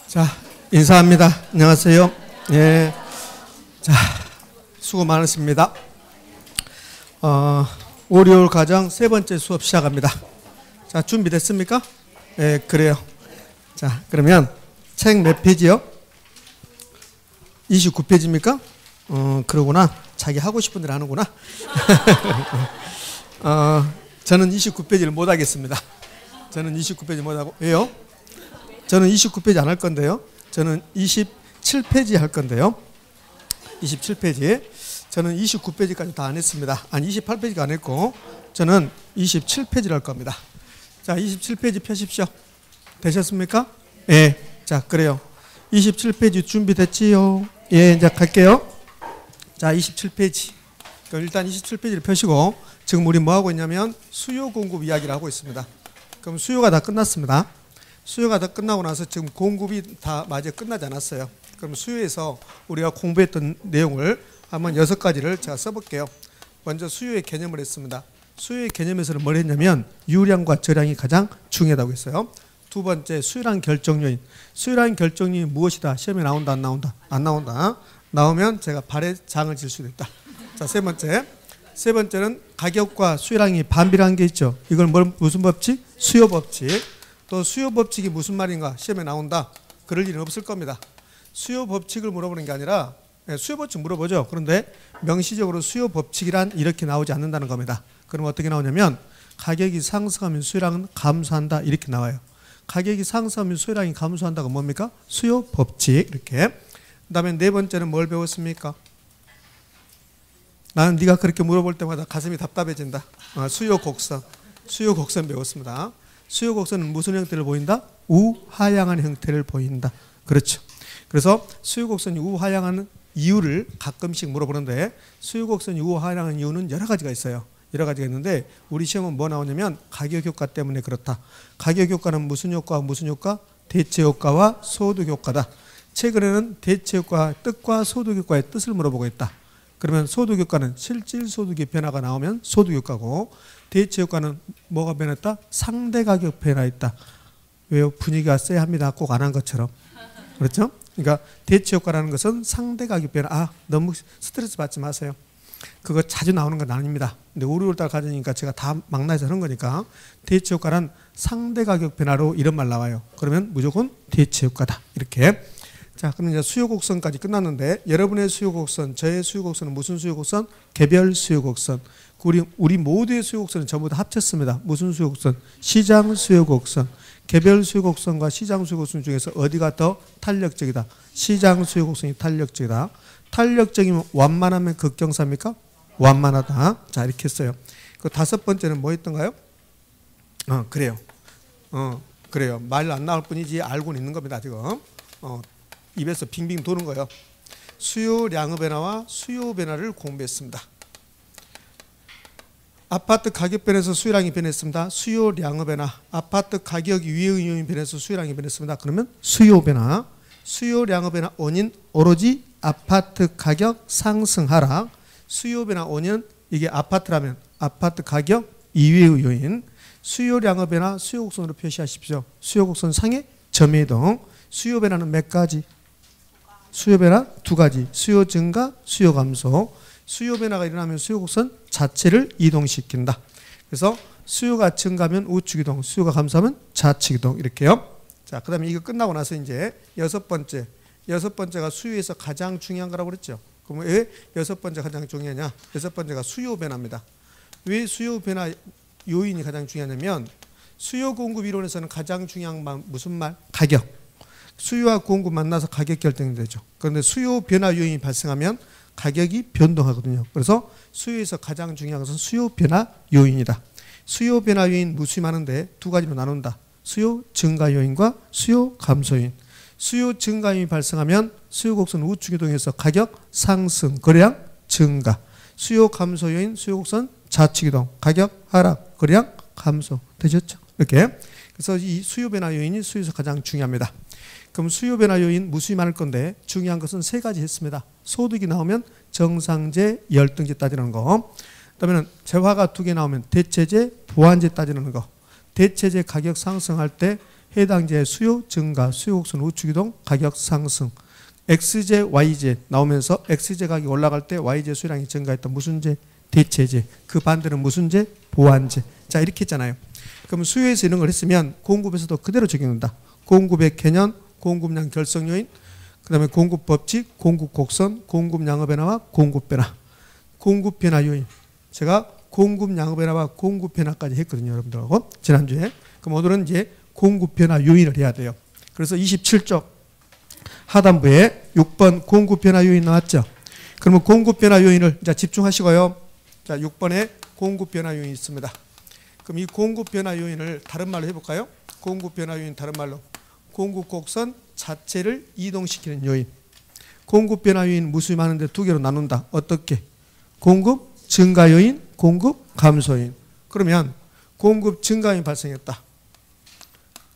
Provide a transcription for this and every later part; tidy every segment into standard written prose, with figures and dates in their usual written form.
자, 인사합니다. 안녕하세요. 예. 자, 수고 많으십니다. 월요일 과정 세 번째 수업 시작합니다. 자, 준비됐습니까? 예, 그래요. 자, 그러면 책 몇 페이지요? 29페이지입니까? 그러구나. 자기 하고 싶은 대로 하는구나. 저는 29페이지를 못 하겠습니다. 저는 29페이지 못 하고. 왜요? 저는 29페이지 안 할 건데요. 저는 27페이지 할 건데요. 27페이지. 저는 29페이지까지 다 안 했습니다. 아니, 28페이지가 안 했고, 저는 27페이지를 할 겁니다. 자, 27페이지 펴십시오. 되셨습니까? 예. 자, 그래요. 27페이지 준비됐지요? 예, 이제 갈게요. 자, 27페이지. 그럼 일단 27페이지를 펴시고, 지금 우리 뭐 하고 있냐면, 수요 공급 이야기를 하고 있습니다. 그럼 수요가 다 끝났습니다. 수요가 다 끝나고 나서 지금 공급이 다 마저 끝나지 않았어요. 그럼 수요에서 우리가 공부했던 내용을 한번 6가지를 제가 써볼게요. 먼저 수요의 개념을 했습니다. 수요의 개념에서는 뭘 했냐면 유량과 저량이 가장 중요하다고 했어요. 두 번째, 수요량 결정 요인. 수요량 결정 요인이 무엇이다? 시험에 나온다, 안 나온다? 안 나온다. 나오면 제가 발에 장을 질 수도 있다. 자, 세 번째는 가격과 수요량이 반비례한 게 있죠. 이걸 무슨 법칙? 수요 법칙. 또 수요 법칙이 무슨 말인가? 시험에 나온다. 그럴 일은 없을 겁니다. 수요 법칙을 물어보는 게 아니라 수요 법칙 물어보죠. 그런데 명시적으로 수요 법칙이란 이렇게 나오지 않는다는 겁니다. 그럼 어떻게 나오냐면 가격이 상승하면 수요량은 감소한다. 이렇게 나와요. 가격이 상승하면 수요량이 감소한다가 뭡니까? 수요 법칙. 이렇게. 그 다음에 네 번째는 뭘 배웠습니까? 나는 네가 그렇게 물어볼 때마다 가슴이 답답해진다. 수요 곡선. 수요 곡선 배웠습니다. 수요 곡선은 무슨 형태를 보인다? 우하향한 형태를 보인다. 그렇죠. 그래서 수요 곡선이 우하향하는 이유를 가끔씩 물어보는데 수요 곡선이 우하향하는 이유는 여러 가지가 있어요. 여러 가지가 있는데 우리 시험은 뭐 나오냐면 가격 효과 때문에 그렇다. 가격 효과는 무슨 효과와 무슨 효과? 대체 효과와 소득 효과다. 최근에는 대체 효과, 뜻과 소득 효과의 뜻을 물어보고 있다. 그러면 소득 효과는 실질 소득의 변화가 나오면 소득 효과고 대체 효과는 뭐가 변했다? 상대 가격 변화했다. 왜요? 분위기가 쎄합니다. 꼭 안 한 것처럼. 그렇죠? 그러니까 대체 효과라는 것은 상대 가격 변화. 너무 스트레스 받지 마세요. 그거 자주 나오는 건 아닙니다. 근데 월요일달 가져니까 제가 다 망라해서 하는 거니까 대체 효과는 상대 가격 변화로 이런 말 나와요. 그러면 무조건 대체 효과다. 이렇게. 자, 그럼 이제 수요 곡선까지 끝났는데 여러분의 수요 곡선, 저의 수요 곡선은 무슨 수요 곡선? 개별 수요 곡선. 우리 모두의 수요 곡선은 전부 다 합쳤습니다. 무슨 수요 곡선? 시장 수요 곡선. 개별 수요 곡선과 시장 수요 곡선 중에서 어디가 더 탄력적이다? 시장 수요 곡선이 탄력적이다. 탄력적이면 완만하면 극경사입니까? 완만하다. 자, 이렇게 했어요. 그 다섯 번째는 뭐 했던가요? 그래요. 그래요. 말 안 나올 뿐이지 알고는 있는 겁니다, 지금. 입에서 빙빙 도는 거예요. 수요량의 변화와 수요 변화를 공부했습니다. 아파트 가격 변해서 수요량이 변했습니다. 수요량의 변화. 아파트 가격 위의 요인이 변해서 수요량이 변했습니다. 그러면 수요 변화. 수요량의 변화 원인 오로지 아파트 가격 상승 하락. 수요 변화 원인 이게 아파트라면 아파트 가격 이외의 요인. 수요량의 변화 수요 곡선으로 표시하십시오. 수요 곡선 상의 점이동. 수요 변화는 몇 가지? 수요 변화 두 가지. 수요 증가, 수요 감소. 수요 변화가 일어나면 수요 곡선 자체를 이동시킨다. 그래서 수요가 증가하면 우측 이동, 수요가 감소하면 좌측 이동. 이렇게요. 자, 그다음에 이거 끝나고 나서 이제 여섯 번째가 수요에서 가장 중요한 거라고 그랬죠. 그럼 왜 여섯 번째 가장 중요하냐? 여섯 번째가 수요 변화입니다. 왜 수요 변화 요인이 가장 중요하냐면 수요 공급 이론에서는 가장 중요한 말 무슨 말? 가격. 수요와 공급 만나서 가격 결정이 되죠. 그런데 수요 변화 요인이 발생하면 가격이 변동하거든요. 그래서 수요에서 가장 중요한 것은 수요 변화 요인이다. 수요 변화 요인 무수히 많은데 두 가지로 나눈다. 수요 증가 요인과 수요 감소 요인. 수요 증가 요인이 발생하면 수요 곡선 우측 이동해서 가격 상승, 거래량 증가. 수요 감소 요인, 수요 곡선 좌측 이동, 가격 하락, 거래량 감소. 되셨죠? 이렇게. 그래서 이 수요 변화 요인이 수요에서 가장 중요합니다. 그럼 수요 변화 요인 무수히 많을 건데 중요한 것은 세 가지 했습니다. 소득이 나오면 정상제, 열등제 따지는 거. 그다음에는 재화가 두 개 나오면 대체제, 보완제 따지는 거. 대체제 가격 상승할 때 해당지의 수요 증가, 수요 곡선 우측 이동, 가격 상승. XJ, YJ 나오면서 XJ 가격이 올라갈 때 YJ 수량이 증가했다. 무슨 제? 대체제. 그 반대는 무슨 제? 보완제. 자, 이렇게 했잖아요. 그럼 수요에서 이런 걸 했으면 공급에서도 그대로 적용된다. 공급의 개념, 공급량 결성 요인, 그 다음에 공급 법칙, 공급 곡선, 공급 양의 변화와 공급 변화. 공급 변화 요인. 제가 공급 양의 변화와 공급 변화까지 했거든요. 여러분들하고. 지난주에. 그럼 오늘은 이제 공급 변화 요인을 해야 돼요. 그래서 27쪽 하단부에 6번 공급 변화 요인 나왔죠. 그러면 공급 변화 요인을 이제 집중하시고요. 자, 6번에 공급 변화 요인이 있습니다. 그럼 이 공급 변화 요인을 다른 말로 해볼까요? 공급 변화 요인 다른 말로 공급 곡선 자체를 이동시키는 요인. 공급 변화 요인 무수히많은데 두 개로 나눈다. 어떻게? 공급 증가 요인, 공급 감소 요인. 그러면 공급 증가 요인 발생했다.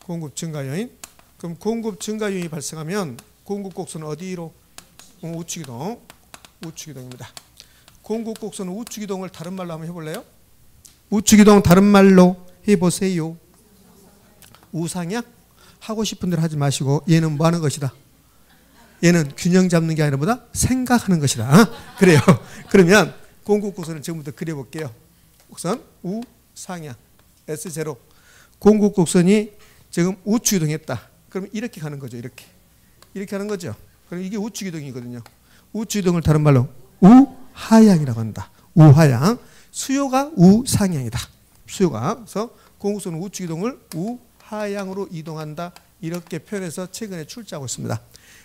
공급 증가 요인. 그럼 공급 증가 요인이 발생하면 공급 곡선은 어디로? 우측 이동. 우측 이동입니다. 공급 곡선은 우측 이동을 다른 말로 한번 해볼래요? 우측 이동 다른 말로 해보세요. 우상향? 하고 싶은 대로 하지 마시고 얘는 뭐 하는 것이다? 얘는 균형 잡는 게 아니라 뭐다? 생각하는 것이다. 그래요. 그러면 공급 곡선을 지금부터 그려볼게요. 곡선 우상향 S0. 공급 곡선이 지금 우측 이동했다. 그럼 이렇게 가는 거죠. 이렇게. 이렇게 하는 거죠. 그럼 이게 우측 이동이거든요. 우측 이동을 다른 말로 우하향이라고 한다. 우하향. 수요가 우상향이다. 수요가. 그래서 공급선은 우측 이동을 우하향으로 이동한다. 이렇게 표현해서 최근에 출제하고 있습니다.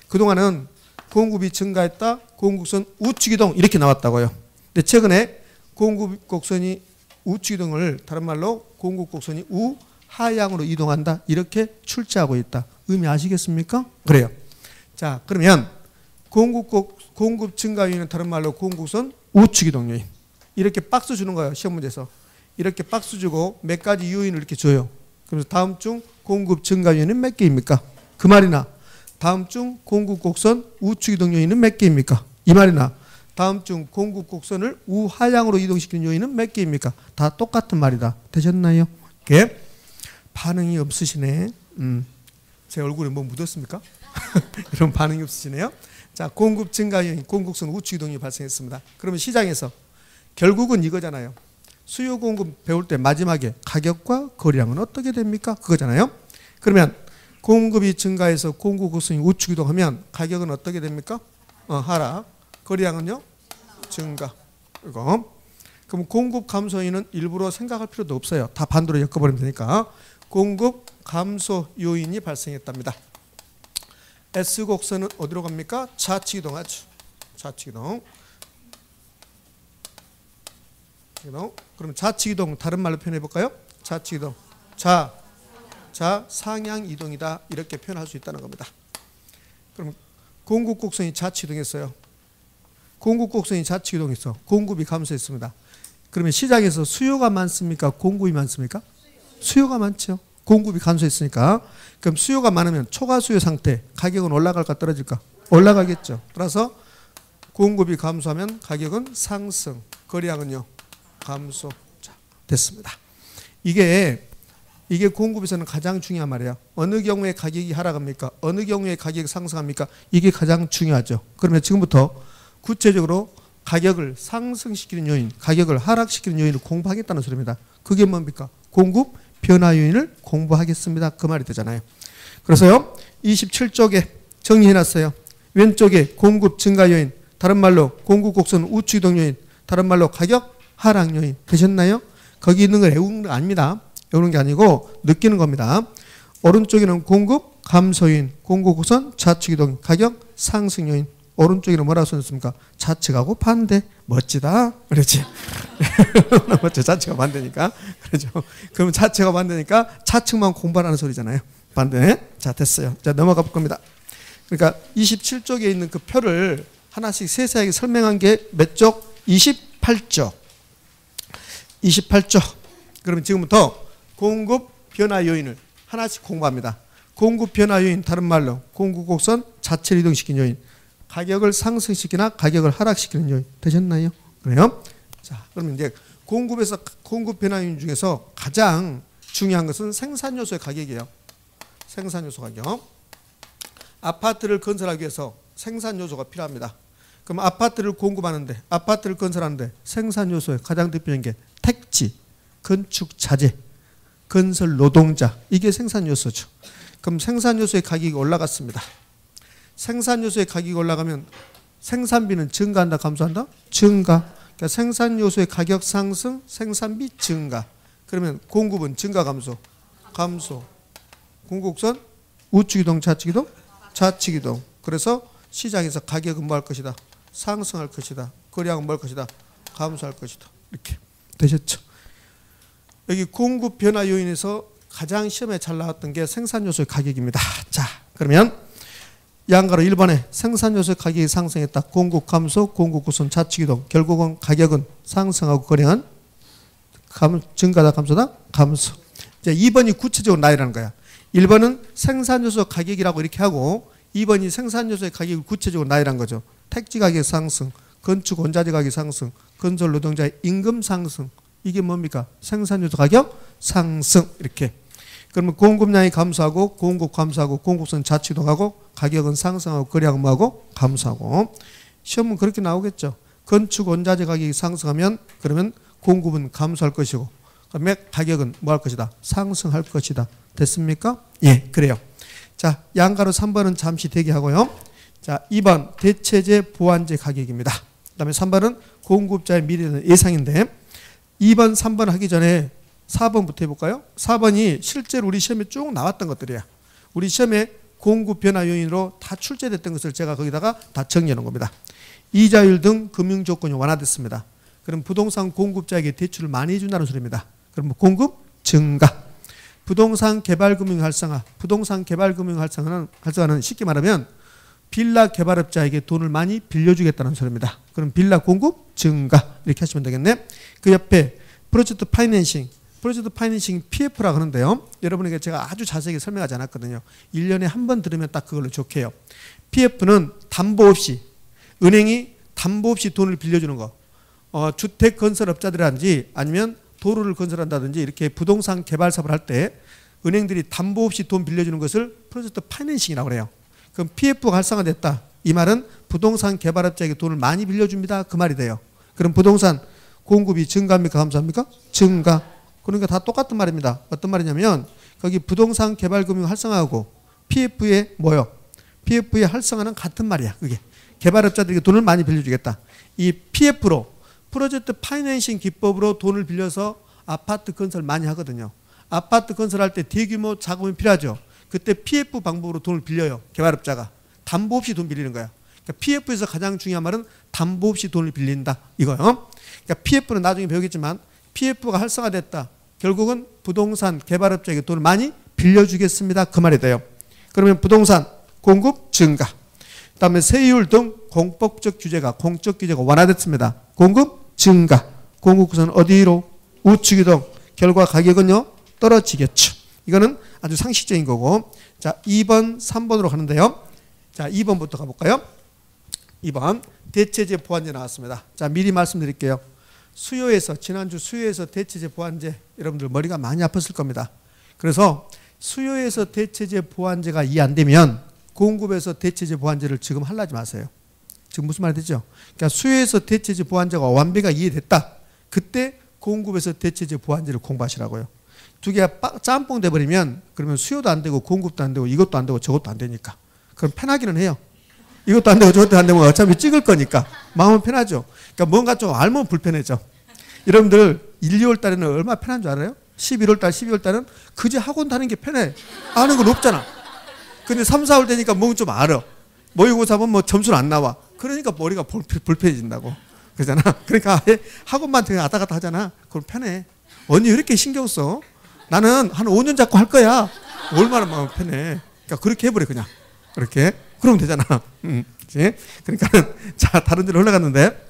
그동안은 공급이 증가했다. 공급선 우측 이동 이렇게 나왔다고요. 근데 최근에 공급 곡선이 우측 이동을 다른 말로 공급 곡선이 우하향으로 이동한다. 이렇게 출제하고 있다. 의미 아시겠습니까? 그래요. 자, 그러면 공급 증가 요인은 다른 말로 공급선 우측 이동 요인. 이렇게 박스 주는 거예요. 시험 문제에서. 이렇게 박스 주고 몇 가지 요인을 이렇게 줘요. 그래서 다음 중 공급 증가 요인은 몇 개입니까? 그 말이나 다음 중 공급 곡선 우측 이동 요인은 몇 개입니까? 이 말이나 다음 중 공급 곡선을 우하향으로 이동시키는 요인은 몇 개입니까? 다 똑같은 말이다. 되셨나요? 이렇게 반응이 없으시네. 제 얼굴에 뭐 묻었습니까? 이런 반응이 없으시네요. 자, 공급 증가 요인, 공급선 우측 이동이 발생했습니다. 그러면 시장에서 결국은 이거잖아요. 수요 공급 배울 때 마지막에 가격과 거래량은 어떻게 됩니까? 그거잖아요. 그러면 공급이 증가해서 공급 곡선이 우측 이동하면 가격은 어떻게 됩니까? 하락. 거래량은요? 증가. 이거. 그럼 공급 감소 요인은 일부러 생각할 필요도 없어요. 다 반대로 엮어버리면 되니까. 공급 감소 요인이 발생했답니다. S곡선은 어디로 갑니까? 좌측 이동하죠. 좌측 이동. 그럼 좌측 이동 다른 말로 표현해 볼까요? 좌측 이동. 상향 이동이다. 이렇게 표현할 수 있다는 겁니다. 그럼 공급 곡선이 좌측 이동했어요. 공급 곡선이 좌측 이동했어. 공급이 감소했습니다. 그러면 시장에서 수요가 많습니까? 공급이 많습니까? 수요가 많죠. 공급이 감소했으니까. 그럼 수요가 많으면 초과 수요 상태, 가격은 올라갈까 떨어질까? 올라가겠죠. 따라서 공급이 감소하면 가격은 상승, 거래량은요 감소. 자, 됐습니다. 이게 공급에서는 가장 중요한 말이에요. 어느 경우에 가격이 하락합니까? 어느 경우에 가격이 상승합니까? 이게 가장 중요하죠. 그러면 지금부터 구체적으로 가격을 상승시키는 요인, 가격을 하락시키는 요인을 공부하겠다는 소리입니다. 그게 뭡니까? 공급 변화 요인을 공부하겠습니다. 그 말이 되잖아요. 그래서요, 27쪽에 정리해놨어요. 왼쪽에 공급 증가 요인, 다른 말로 공급 곡선 우측 이동 요인, 다른 말로 가격 하락 요인. 되셨나요? 거기 있는 걸 외우는 거 아닙니다. 외우는 게 아니고 느끼는 겁니다. 오른쪽에는 공급 감소 요인, 공급 곡선 좌측 이동, 가격 상승 요인. 오른쪽에는 뭐라고 써있습니까? 좌측하고 반대. 멋지다. 그렇지. 멋져. 좌측과 반대니까. 그렇죠. 그럼 좌측과 반대니까 좌측만 공부하라는 소리잖아요. 반대. 자, 됐어요. 자, 넘어가 볼 겁니다. 그러니까 27쪽에 있는 그 표를 하나씩 세세하게 설명한 게 몇 쪽? 28쪽. 28쪽. 그러면 지금부터 공급 변화 요인을 하나씩 공부합니다. 공급 변화 요인, 다른 말로 공급 곡선 자체를 이동시킨 요인. 가격을 상승시키나 가격을 하락시키는 요인. 되셨나요? 그래요? 자, 그러면 이제 공급 변화 요인 중에서 가장 중요한 것은 생산 요소의 가격이에요. 생산 요소 가격. 아파트를 건설하기 위해서 생산 요소가 필요합니다. 그럼 아파트를 공급하는데, 아파트를 건설하는데 생산 요소의 가장 대표적인 게 택지, 건축 자재, 건설 노동자, 이게 생산 요소죠. 그럼 생산 요소의 가격이 올라갔습니다. 생산 요소의 가격이 올라가면 생산비는 증가한다, 감소한다? 증가. 그러니까 생산 요소의 가격 상승, 생산비 증가. 그러면 공급은 증가, 감소? 감소. 공급선 우측 이동, 좌측 이동? 좌측 이동. 그래서 시장에서 가격은 뭐 할 것이다? 상승할 것이다. 거래량은 뭐 할 것이다? 감소할 것이다. 이렇게 되셨죠? 여기 공급 변화 요인에서 가장 시험에 잘 나왔던 게 생산 요소의 가격입니다. 자, 그러면 양가로 1번에 생산 요소의 가격이 상승했다. 공급 감소, 공급 구선 좌측 이동. 결국은 가격은 상승하고 거래량은 증가다, 감소다? 감소. 이제 2번이 구체적으로 나열하는 거야. 1번은 생산 요소 가격이라고 이렇게 하고 2번이 생산 요소의 가격을 구체적으로 나열한 거죠. 택지 가격 상승, 건축 원자재 가격 상승, 건설 노동자의 임금 상승. 이게 뭡니까? 생산 요소 가격 상승. 이렇게. 그러면 공급량이 감소하고 공급 감소하고 공급선 좌측 이동하고 가격은 상승하고 거래량은 뭐하고? 감소하고. 시험은 그렇게 나오겠죠. 건축 원자재 가격이 상승하면 그러면 공급은 감소할 것이고 그다음에 가격은 뭐 할 것이다? 상승할 것이다. 됐습니까? 예, 그래요. 자, 양가로 3번은 잠시 대기하고요. 자, 2번 대체재 보완재 가격입니다. 그다음에 3번은 공급자의 미래는 예상인데 2번, 3번 하기 전에 4번부터 해볼까요? 4번이 실제로 우리 시험에 쭉 나왔던 것들이야. 우리 시험에 공급 변화 요인으로 다 출제됐던 것을 제가 거기다가 다 정리해 놓은 겁니다. 이자율 등 금융 조건이 완화됐습니다. 그럼 부동산 공급자에게 대출을 많이 해준다는 소리입니다. 그럼 공급 증가. 부동산 개발 금융 활성화. 부동산 개발 금융 활성화는 쉽게 말하면 빌라 개발업자에게 돈을 많이 빌려주겠다는 소리입니다. 그럼 빌라 공급 증가. 이렇게 하시면 되겠네. 그 옆에 프로젝트 파이낸싱. 프로젝트 파이낸싱 PF라고 하는데요. 여러분에게 제가 아주 자세하게 설명하지 않았거든요. 1년에 한 번 들으면 딱 그걸로 좋게요. PF는 담보 없이, 은행이 담보 없이 돈을 빌려주는 거. 주택 건설업자들이라든지 아니면 도로를 건설한다든지 이렇게 부동산 개발 사업을 할 때 은행들이 담보 없이 돈 빌려주는 것을 프로젝트 파이낸싱이라고 그래요. 그럼 PF가 활성화됐다. 이 말은 부동산 개발업자에게 돈을 많이 빌려줍니다. 그 말이 돼요. 그럼 부동산 공급이 증가합니까? 감소합니까? 증가. 그러니까 다 똑같은 말입니다. 어떤 말이냐면 거기 부동산 개발 금융 활성화하고 PF의 뭐요? PF의 활성화는 같은 말이야. 그게 개발업자들에게 돈을 많이 빌려주겠다. 이 PF로 프로젝트 파이낸싱 기법으로 돈을 빌려서 아파트 건설 많이 하거든요. 아파트 건설할 때 대규모 자금이 필요하죠. 그때 PF 방법으로 돈을 빌려요. 개발업자가. 담보 없이 돈 빌리는 거야. 그러니까 PF에서 가장 중요한 말은 담보 없이 돈을 빌린다. 이거요. 그러니까 PF는 나중에 배우겠지만 PF가 활성화됐다. 결국은 부동산 개발업자에게 돈을 많이 빌려주겠습니다. 그 말이 돼요. 그러면 부동산 공급 증가. 그다음에 세율 등 공법적 규제가 공적 규제가 완화됐습니다. 공급 증가. 공급 구조는 어디로? 우측 이동. 결과 가격은요 떨어지겠죠. 이거는 아주 상식적인 거고. 자, 2번, 3번으로 가는데요. 자, 2번부터 가볼까요? 2번 대체재 보완재 나왔습니다. 자, 미리 말씀드릴게요. 수요에서 지난주 수요에서 대체재 보완재 여러분들 머리가 많이 아팠을 겁니다. 그래서 수요에서 대체재 보완재가 이해 안 되면 공급에서 대체재 보완재를 지금 하려지 마세요. 지금 무슨 말 되죠? 그러니까 수요에서 대체재 보완재가 완배가 이해됐다. 그때 공급에서 대체재 보완재를 공부하시라고요. 두 개가 짬뽕 돼버리면 그러면 수요도 안 되고 공급도 안 되고 이것도 안 되고 저것도 안 되니까. 그럼 편하기는 해요. 이것도 안 되고 저것도 안 되면 어차피 찍을 거니까 마음은 편하죠. 그러니까 뭔가 좀 알면 불편해져. 여러분들 1, 2월 달에는 얼마나 편한 줄 알아요? 11월 달, 12월 달은 그제 학원 다니는 게 편해. 아는 건 없잖아. 근데 3, 4월 되니까 뭔가 좀 알아. 모의고사 하면 뭐 점수는 안 나와. 그러니까 머리가 불편해진다고. 그러잖아. 그러니까 학원만 되게 왔다 갔다 하잖아. 그럼 편해. 언니 왜 이렇게 신경 써? 나는 한 5년 잡고 할 거야. 얼마나 마음 편해. 그러니까 그렇게 해버려 그냥. 그렇게. 그러면 되잖아. 그치? 그러니까 자, 다른 데로 올라갔는데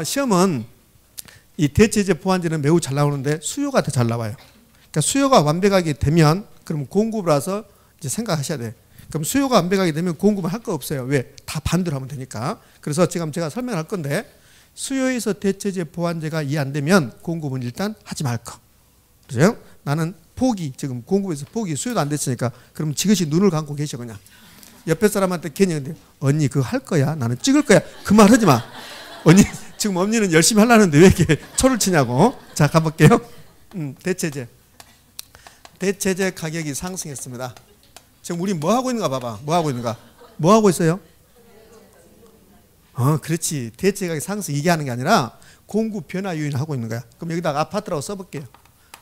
시험은 이 대체재 보완재는 매우 잘 나오는데 수요가 더 잘 나와요. 그러니까 수요가 완벽하게 되면 그럼 공급을 와서 이제 생각하셔야 돼. 그럼 수요가 완벽하게 되면 공급은 할 거 없어요. 왜? 다 반대로 하면 되니까. 그래서 지금 제가 설명할 건데 수요에서 대체재 보완재가 이해 안 되면 공급은 일단 하지 말 거. 그죠? 나는 포기, 지금 공급에서 포기, 수요도 안 됐으니까 그럼 지그시 눈을 감고 계셔 그냥. 옆에 사람한테 괜히 근데 언니 그거 할 거야? 나는 찍을 거야. 그 말 하지 마. 언니 지금 언니는 열심히 하려는데 왜 이렇게 초를 치냐고. 자, 가볼게요. 대체제. 대체제 가격이 상승했습니다. 지금 우리 뭐 하고 있는가 봐봐. 뭐 하고 있는가? 뭐 하고 있어요? 그렇지. 대체제 가격 상승 이게 하는 게 아니라 공급 변화 요인을 하고 있는 거야. 그럼 여기다가 아파트라고 써볼게요.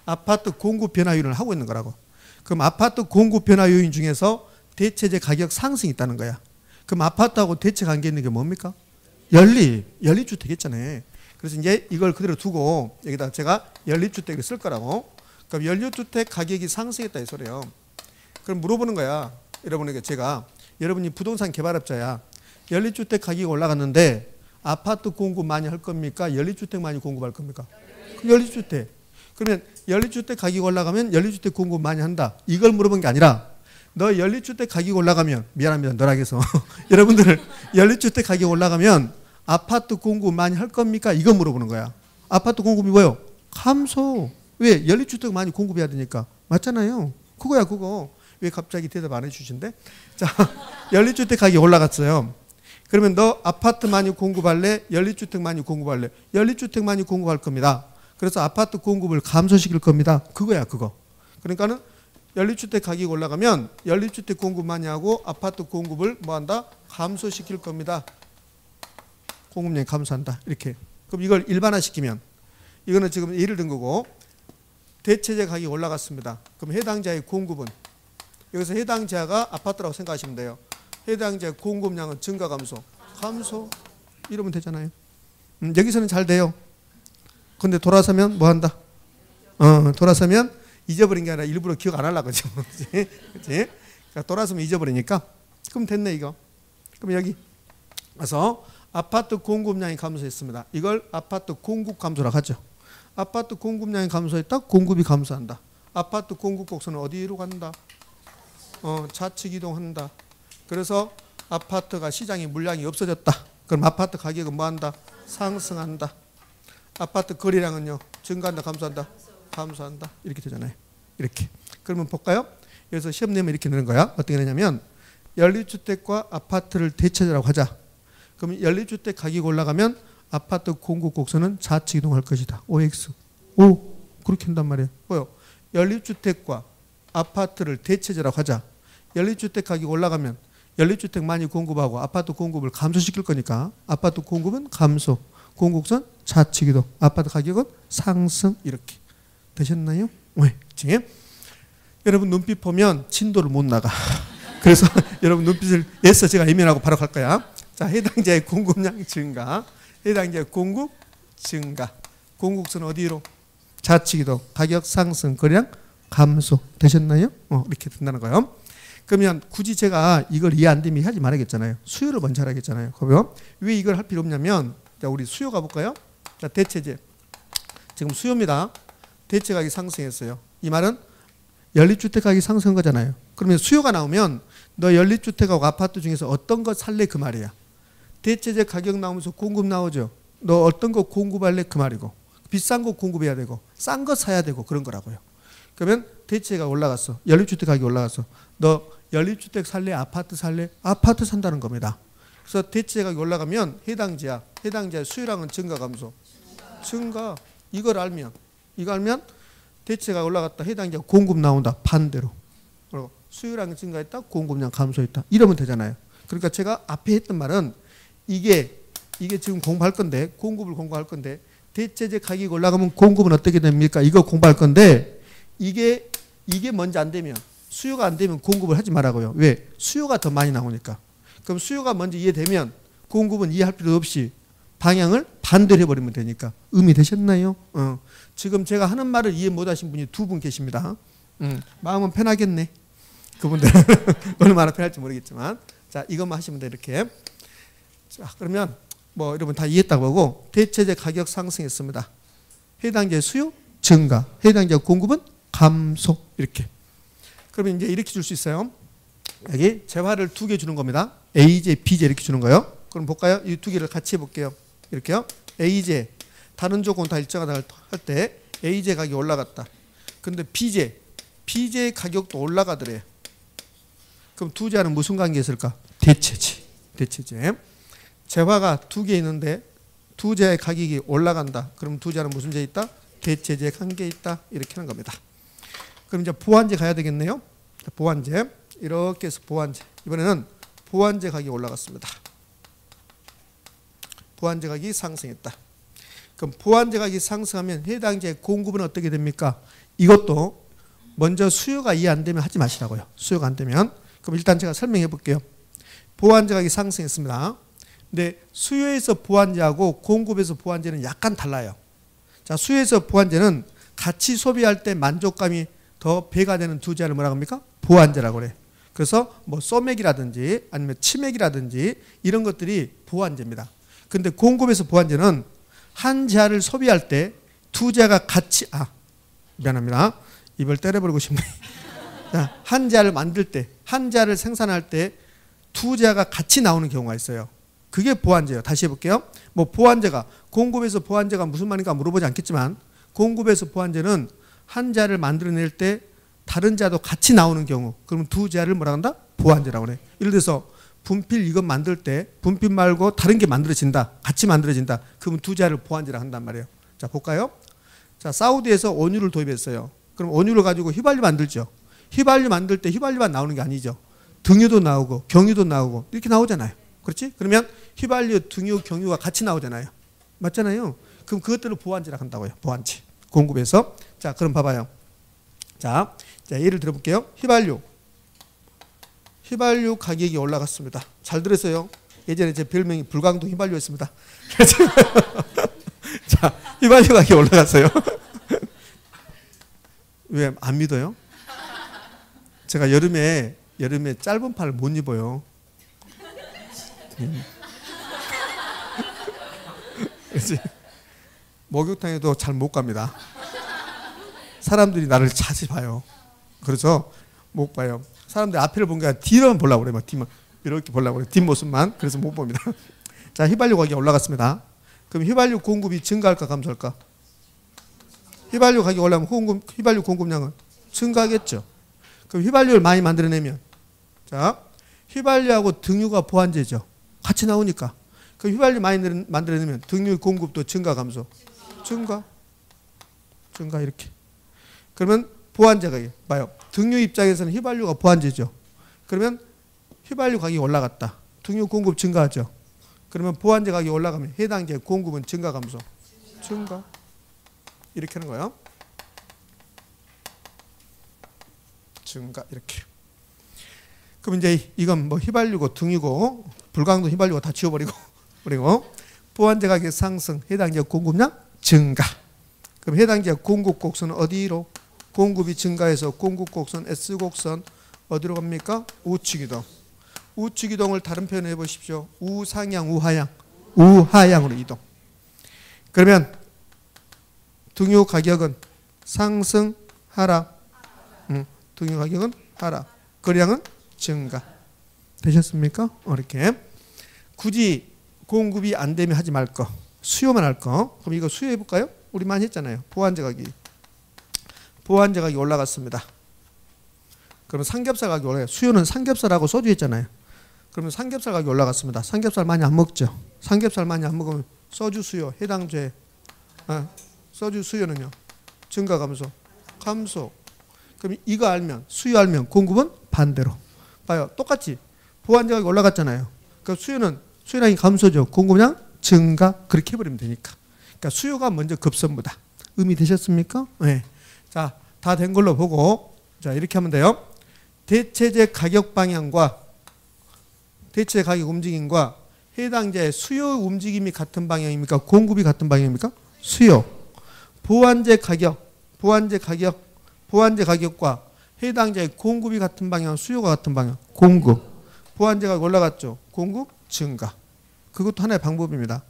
아파트 공급 변화 요인을 하고 있는 거라고. 그럼 아파트 공급 변화 요인 중에서 대체제 가격 상승이 있다는 거야. 그럼 아파트하고 대체 관계 있는 게 뭡니까? 연립주택 했잖아요. 그래서 이제 이걸 그대로 두고 여기다 제가 연립주택을 쓸 거라고. 그럼 연립주택 가격이 상승했다 이 소리예요. 그럼 물어보는 거야. 여러분에게 제가 여러분이 부동산 개발업자야. 연립주택 가격이 올라갔는데 아파트 공급 많이 할 겁니까? 연립주택 많이 공급할 겁니까? 연립주택. 그러면 연립주택 가격이 올라가면 연립주택 공급 많이 한다. 이걸 물어본 게 아니라 너 연립주택 가격이 올라가면 미안합니다. 너락해서 여러분들 연립주택 가격이 올라가면 아파트 공급 많이 할 겁니까? 이거 물어보는 거야. 아파트 공급이 뭐요? 감소. 왜? 연립주택 많이 공급해야 되니까. 맞잖아요. 그거야 그거. 왜 갑자기 대답 안 해주신대? 자, 연립주택 가격이 올라갔어요. 그러면 너 아파트 많이 공급할래? 연립주택 많이 공급할래? 연립주택 많이 공급할 겁니다. 그래서 아파트 공급을 감소시킬 겁니다. 그거야 그거. 그러니까는 연립주택 가격이 올라가면 연립주택 공급 많이 하고 아파트 공급을 뭐한다? 감소시킬 겁니다. 공급량이 감소한다. 이렇게. 그럼 이걸 일반화시키면 이거는 지금 예를 든 거고 대체제 가격이 올라갔습니다. 그럼 해당자의 공급은 여기서 해당자가 아파트라고 생각하시면 돼요. 해당자의 공급량은 증가 감소? 감소. 이러면 되잖아요. 여기서는 잘 돼요. 근데 돌아서면 뭐 한다? 돌아서면 잊어버린 게 아니라 일부러 기억 안 하려고 그러죠. 그치? 그러니까 돌아서면 잊어버리니까. 그럼 됐네 이거. 그럼 여기 와서 아파트 공급량이 감소했습니다. 이걸 아파트 공급 감소라고 하죠. 아파트 공급량이 감소했다. 공급이 감소한다. 아파트 공급 곡선은 어디로 간다? 좌측 이동한다. 그래서 아파트가 시장에 물량이 없어졌다. 그럼 아파트 가격은 뭐한다? 상승한다. 아파트 거래량은요? 증가한다, 감소한다? 감소한다. 이렇게 되잖아요. 이렇게. 그러면 볼까요? 여기서 시험 내면 이렇게 되는 거야. 어떻게 되냐면 연립주택과 아파트를 대체제라고 하자. 그럼 연립주택 가격이 올라가면 아파트 공급 곡선은 좌측 이동할 것이다. OX. 오, 그렇게 한단 말이에요. 뭐요? 연립주택과 아파트를 대체제라고 하자. 연립주택 가격이 올라가면 연립주택 많이 공급하고 아파트 공급을 감소시킬 거니까 아파트 공급은 감소. 공급선 좌측 이동. 아파트 가격은 상승. 이렇게. 되셨나요? 왜? 지금 여러분 눈빛 보면 진도를 못 나가. 그래서 여러분 눈빛을 애써 제가 예민하고 바로 갈 거야. 자, 해당자의 공급량 증가. 해당자의 공급 증가. 공급선 어디로? 좌측 이동. 가격 상승. 거래량 감소. 되셨나요? 이렇게 된다는 거예요. 그러면 굳이 제가 이걸 이해 안 되면 하지 말아야겠잖아요. 수요를 먼저 하라겠잖아요. 그러면 왜 이걸 할 필요 없냐면 자, 우리 수요 가볼까요? 자, 대체제. 지금 수요입니다. 대체 가격이 상승했어요. 이 말은 연립주택 가격이 상승한 거잖아요. 그러면 수요가 나오면 너 연립주택하고 아파트 중에서 어떤 거 살래 그 말이야. 대체제 가격 나오면서 공급 나오죠. 너 어떤 거 공급할래 그 말이고 비싼 거 공급해야 되고 싼 거 사야 되고 그런 거라고요. 그러면 대체가 올라갔어. 연립주택 가격이 올라갔어. 너 연립주택 살래 아파트 살래? 아파트 산다는 겁니다. 그래서 대체 가격이 올라가면 해당지야. 해당지의 수요량은 증가 감소? 증가. 이걸 알면 이거 알면 대체가 올라갔다. 해당지가 공급 나온다. 반대로. 그리고 수요량이 증가했다. 공급량 감소했다. 이러면 되잖아요. 그러니까 제가 앞에 했던 말은 이게 지금 공부할 건데 공급을 공부할 건데 대체제 가격이 올라가면 공급은 어떻게 됩니까? 이거 공부할 건데 이게 먼저 안 되면 수요가 안 되면 공급을 하지 말라고요. 왜? 수요가 더 많이 나오니까. 그럼 수요가 먼저 이해되면 공급은 이해할 필요 없이 방향을 반대로 해버리면 되니까. 의미 되셨나요? 지금 제가 하는 말을 이해 못하신 분이 2분 계십니다. 마음은 편하겠네. 그분들은 얼마나 편할지 모르겠지만 자 이것만 하시면 돼 이렇게. 자 그러면 뭐 여러분 다 이해했다고 하고 대체제 가격 상승했습니다. 해당제 수요 증가. 해당제 공급은 감소. 이렇게. 그러면 이제 이렇게 줄 수 있어요. 여기 재화를 2개 주는 겁니다. A제, B제 이렇게 주는 거예요. 그럼 볼까요? 이 2개를 같이 해볼게요. 이렇게요. A제 다른 조건 다 일정하다 할 때 A제 가격이 올라갔다. 근데 B제 비제의 가격도 올라가더래. 그럼 두 재화는 무슨 관계에 있을까? 대체제. 대체제. 재화가 두 개 있는데 두 재화의 가격이 올라간다. 그럼 두 재화는 무슨 재 있다? 대체제 관계에 있다. 이렇게 하는 겁니다. 그럼 이제 보완제 가야 되겠네요. 보완제. 이렇게 해서 보완제. 이번에는 보완제 가격이 올라갔습니다. 보완제 가격이 상승했다. 그럼 보완제 가격이 상승하면 해당 재의 공급은 어떻게 됩니까? 이것도 먼저 수요가 이해 안 되면 하지 마시라고요. 수요가 안 되면. 그럼 일단 제가 설명해 볼게요. 보완제 가격이 상승했습니다. 근데 수요에서 보완제하고 공급에서 보완제는 약간 달라요. 자, 수요에서 보완제는 같이 소비할 때 만족감이 더 배가 되는 두 재화를 뭐라고 합니까? 보완제라고 그래. 그래서 뭐 소맥이라든지 아니면 치맥이라든지 이런 것들이 보완제입니다. 근데 공급에서 보완제는 한 재화를 소비할 때 두 재화가 같이 미안합니다. 입을 때려버리고 싶네. 한 재화를 만들 때, 한 재화를 생산할 때 두 재화가 같이 나오는 경우가 있어요. 그게 보완제예요. 다시 해볼게요. 뭐 보완제가 공급에서 보완제가 무슨 말인가 물어보지 않겠지만 공급에서 보완제는 한 재화를 만들어낼 때 다른 재화도 같이 나오는 경우, 그러면 두 재화를 뭐라 한다? 보완제라고 그래. 예를 들어서 분필 이거 만들 때 분필 말고 다른 게 만들어진다. 같이 만들어진다. 그러면 두 재화를 보완제라 한단 말이에요. 자, 볼까요? 자, 사우디에서 원유를 도입했어요. 그럼 원유를 가지고 휘발유 만들죠. 휘발유 만들 때 휘발유만 나오는 게 아니죠. 등유도 나오고 경유도 나오고 이렇게 나오잖아요. 그렇지? 그러면 휘발유, 등유, 경유가 같이 나오잖아요. 맞잖아요. 그럼 그것들을 보완제라 한다고요. 보완제. 공급에서. 자, 그럼 봐봐요. 자, 예를 들어볼게요. 휘발유 가격이 올라갔습니다. 잘 들었어요. 예전에 제 별명이 불광동 휘발유였습니다. 자, 휘발유 가격이 올라갔어요. 왜 안 믿어요? 제가 여름에 짧은 팔을 못 입어요. 그래서 목욕탕에도 잘 못 갑니다. 사람들이 나를 자주 봐요. 그래서 못 봐요. 사람들이 앞을 본 게 아니라 뒤로만 보려고 그래요. 뒤만 이렇게 보려고 그래요. 뒷모습만. 그래서 못 봅니다. 자, 휘발유 가격이 올라갔습니다. 그럼 휘발유 공급이 증가할까 감소할까? 휘발유 가격이 올라가면 휘발유 공급량은 증가하겠죠. 그럼 휘발유를 많이 만들어내면, 자, 휘발유하고 등유가 보완제죠. 같이 나오니까. 그럼 휘발유 많이 만들어내면 등유 공급도 증가 감소? 증가 이렇게. 그러면 보완제가 봐요. 등유 입장에서는 휘발유가 보완제죠. 그러면 휘발유 가격이 올라갔다. 등유 공급 증가하죠. 그러면 보완제 가격이 올라가면 해당 재 공급은 증가 감소? 증가. 이렇게 하는 거예요. 증가 이렇게. 그럼 이제 이건 뭐 휘발유고 등유고 불광도 휘발유고 다 지워버리고 그리고 보완제 가격 상승, 해당 재 공급량 증가. 그럼 해당 재 공급 곡선은 어디로? 공급이 증가해서 공급 곡선 S 곡선 어디로 갑니까? 우측 이동. 우측 이동을 다른 표현을 해보십시오. 우상향, 우하향. 우하향으로 이동. 그러면 등유 가격은 상승, 하락. 등유 가격은 하락. 거래량은 증가. 되셨습니까? 이렇게. 굳이 공급이 안 되면 하지 말 거. 수요만 할 거. 그럼 이거 수요 해볼까요? 우리 많이 했잖아요. 보완제 가격이. 보완제 가격이 올라갔습니다. 그러면 삼겹살 가격이 올라가요. 수요는 삼겹살하고 소주 했잖아요. 그러면 삼겹살 가격이 올라갔습니다. 삼겹살 많이 안 먹죠. 삼겹살 많이 안 먹으면 소주 수요, 해당 재 소주 수요는요. 증가 감소? 감소. 그럼 이거 알면, 수요 알면 공급은 반대로. 봐요. 똑같이 보완제 가격이 올라갔잖아요. 그럼 수요량이 감소죠. 공급량 증가. 그렇게 해버리면 되니까. 그러니까 수요가 먼저 급선무다. 의미 되셨습니까? 네. 자, 다 된 걸로 보고, 자, 이렇게 하면 돼요. 대체재 가격 방향과 대체 가격 움직임과 해당자의 수요 움직임이 같은 방향입니까? 공급이 같은 방향입니까? 수요. 보완제 가격과 해당자의 공급이 같은 방향, 수요가 같은 방향. 공급. 보완제가 올라갔죠. 공급 증가. 그것도 하나의 방법입니다.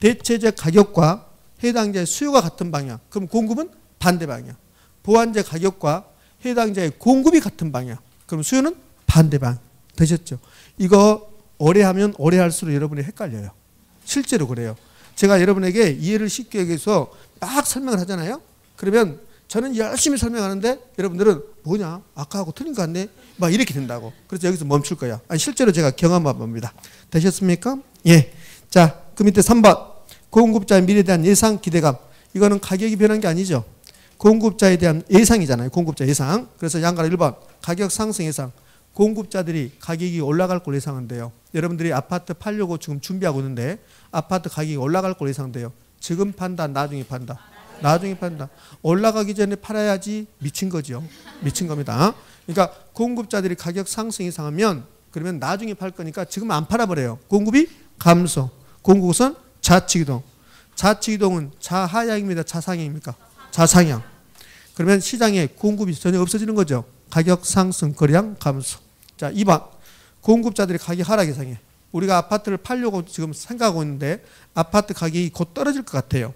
대체재 가격과 해당자의 수요가 같은 방향. 그럼 공급은 반대 방향. 보완제 가격과 해당자의 공급이 같은 방향. 그럼 수요는 반대 방향. 되셨죠? 이거 오래 하면 오래 할수록 여러분이 헷갈려요. 실제로 그래요. 제가 여러분에게 이해를 쉽게 해서 막 설명을 하잖아요. 그러면 저는 열심히 설명하는데 여러분들은 뭐냐? 아까하고 틀린 거 같네? 막 이렇게 된다고. 그래서 여기서 멈출 거야. 아니, 실제로 제가 경험한 겁니다. 되셨습니까? 예. 자, 그 밑에 3번. 공급자의 미래에 대한 예상, 기대감. 이거는 가격이 변한 게 아니죠. 공급자에 대한 예상이잖아요. 공급자 예상. 그래서 양가로 1번. 가격 상승 예상. 공급자들이 가격이 올라갈 걸 예상한대요. 여러분들이 아파트 팔려고 지금 준비하고 있는데 아파트 가격이 올라갈 걸 예상돼요. 지금 판다, 나중에 판다. 나중에 판다. 올라가기 전에 팔아야지 미친 거죠. 미친 겁니다. 그러니까 공급자들이 가격 상승 예상하면 그러면 나중에 팔 거니까 지금 안 팔아버려요. 공급이 감소. 공급은 좌측이동. 좌측이동은 좌하향입니다. 좌상향입니까? 좌상향. 그러면 시장에 공급이 전혀 없어지는 거죠. 가격 상승, 거래량 감소. 자, 2번. 공급자들이 가격 하락 예상해. 우리가 아파트를 팔려고 지금 생각하고 있는데 아파트 가격이 곧 떨어질 것 같아요.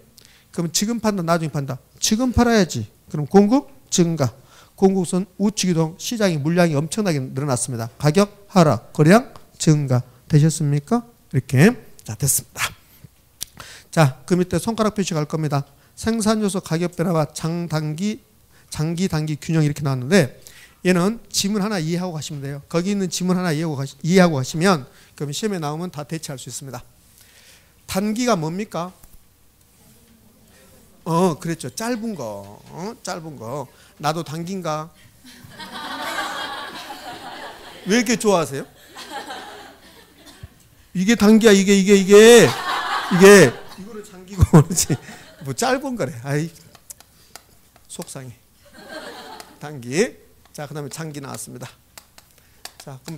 그럼 지금 판다, 나중에 판다. 지금 팔아야지. 그럼 공급 증가. 공급선 우측이동, 시장의 물량이 엄청나게 늘어났습니다. 가격 하락, 거래량 증가. 되셨습니까? 이렇게. 자, 됐습니다. 자, 그 밑에 손가락 표시 갈 겁니다. 생산요소 가격 변화와 장기 단기 균형 이렇게 나왔는데 얘는 지문 하나 이해하고 가시면 돼요. 거기 있는 지문 하나 이해하고 가시면 그럼 시험에 나오면 다 대체할 수 있습니다. 단기가 뭡니까? 그랬죠. 짧은 거. 짧은 거. 나도 단기인가? 왜 이렇게 좋아하세요? 이게 단기야. 이게 이거를 장기고 그렇지. 뭐 짧은 거래. 아이 속상해. 단기. 자, 그다음에 장기 나왔습니다. 자, 그럼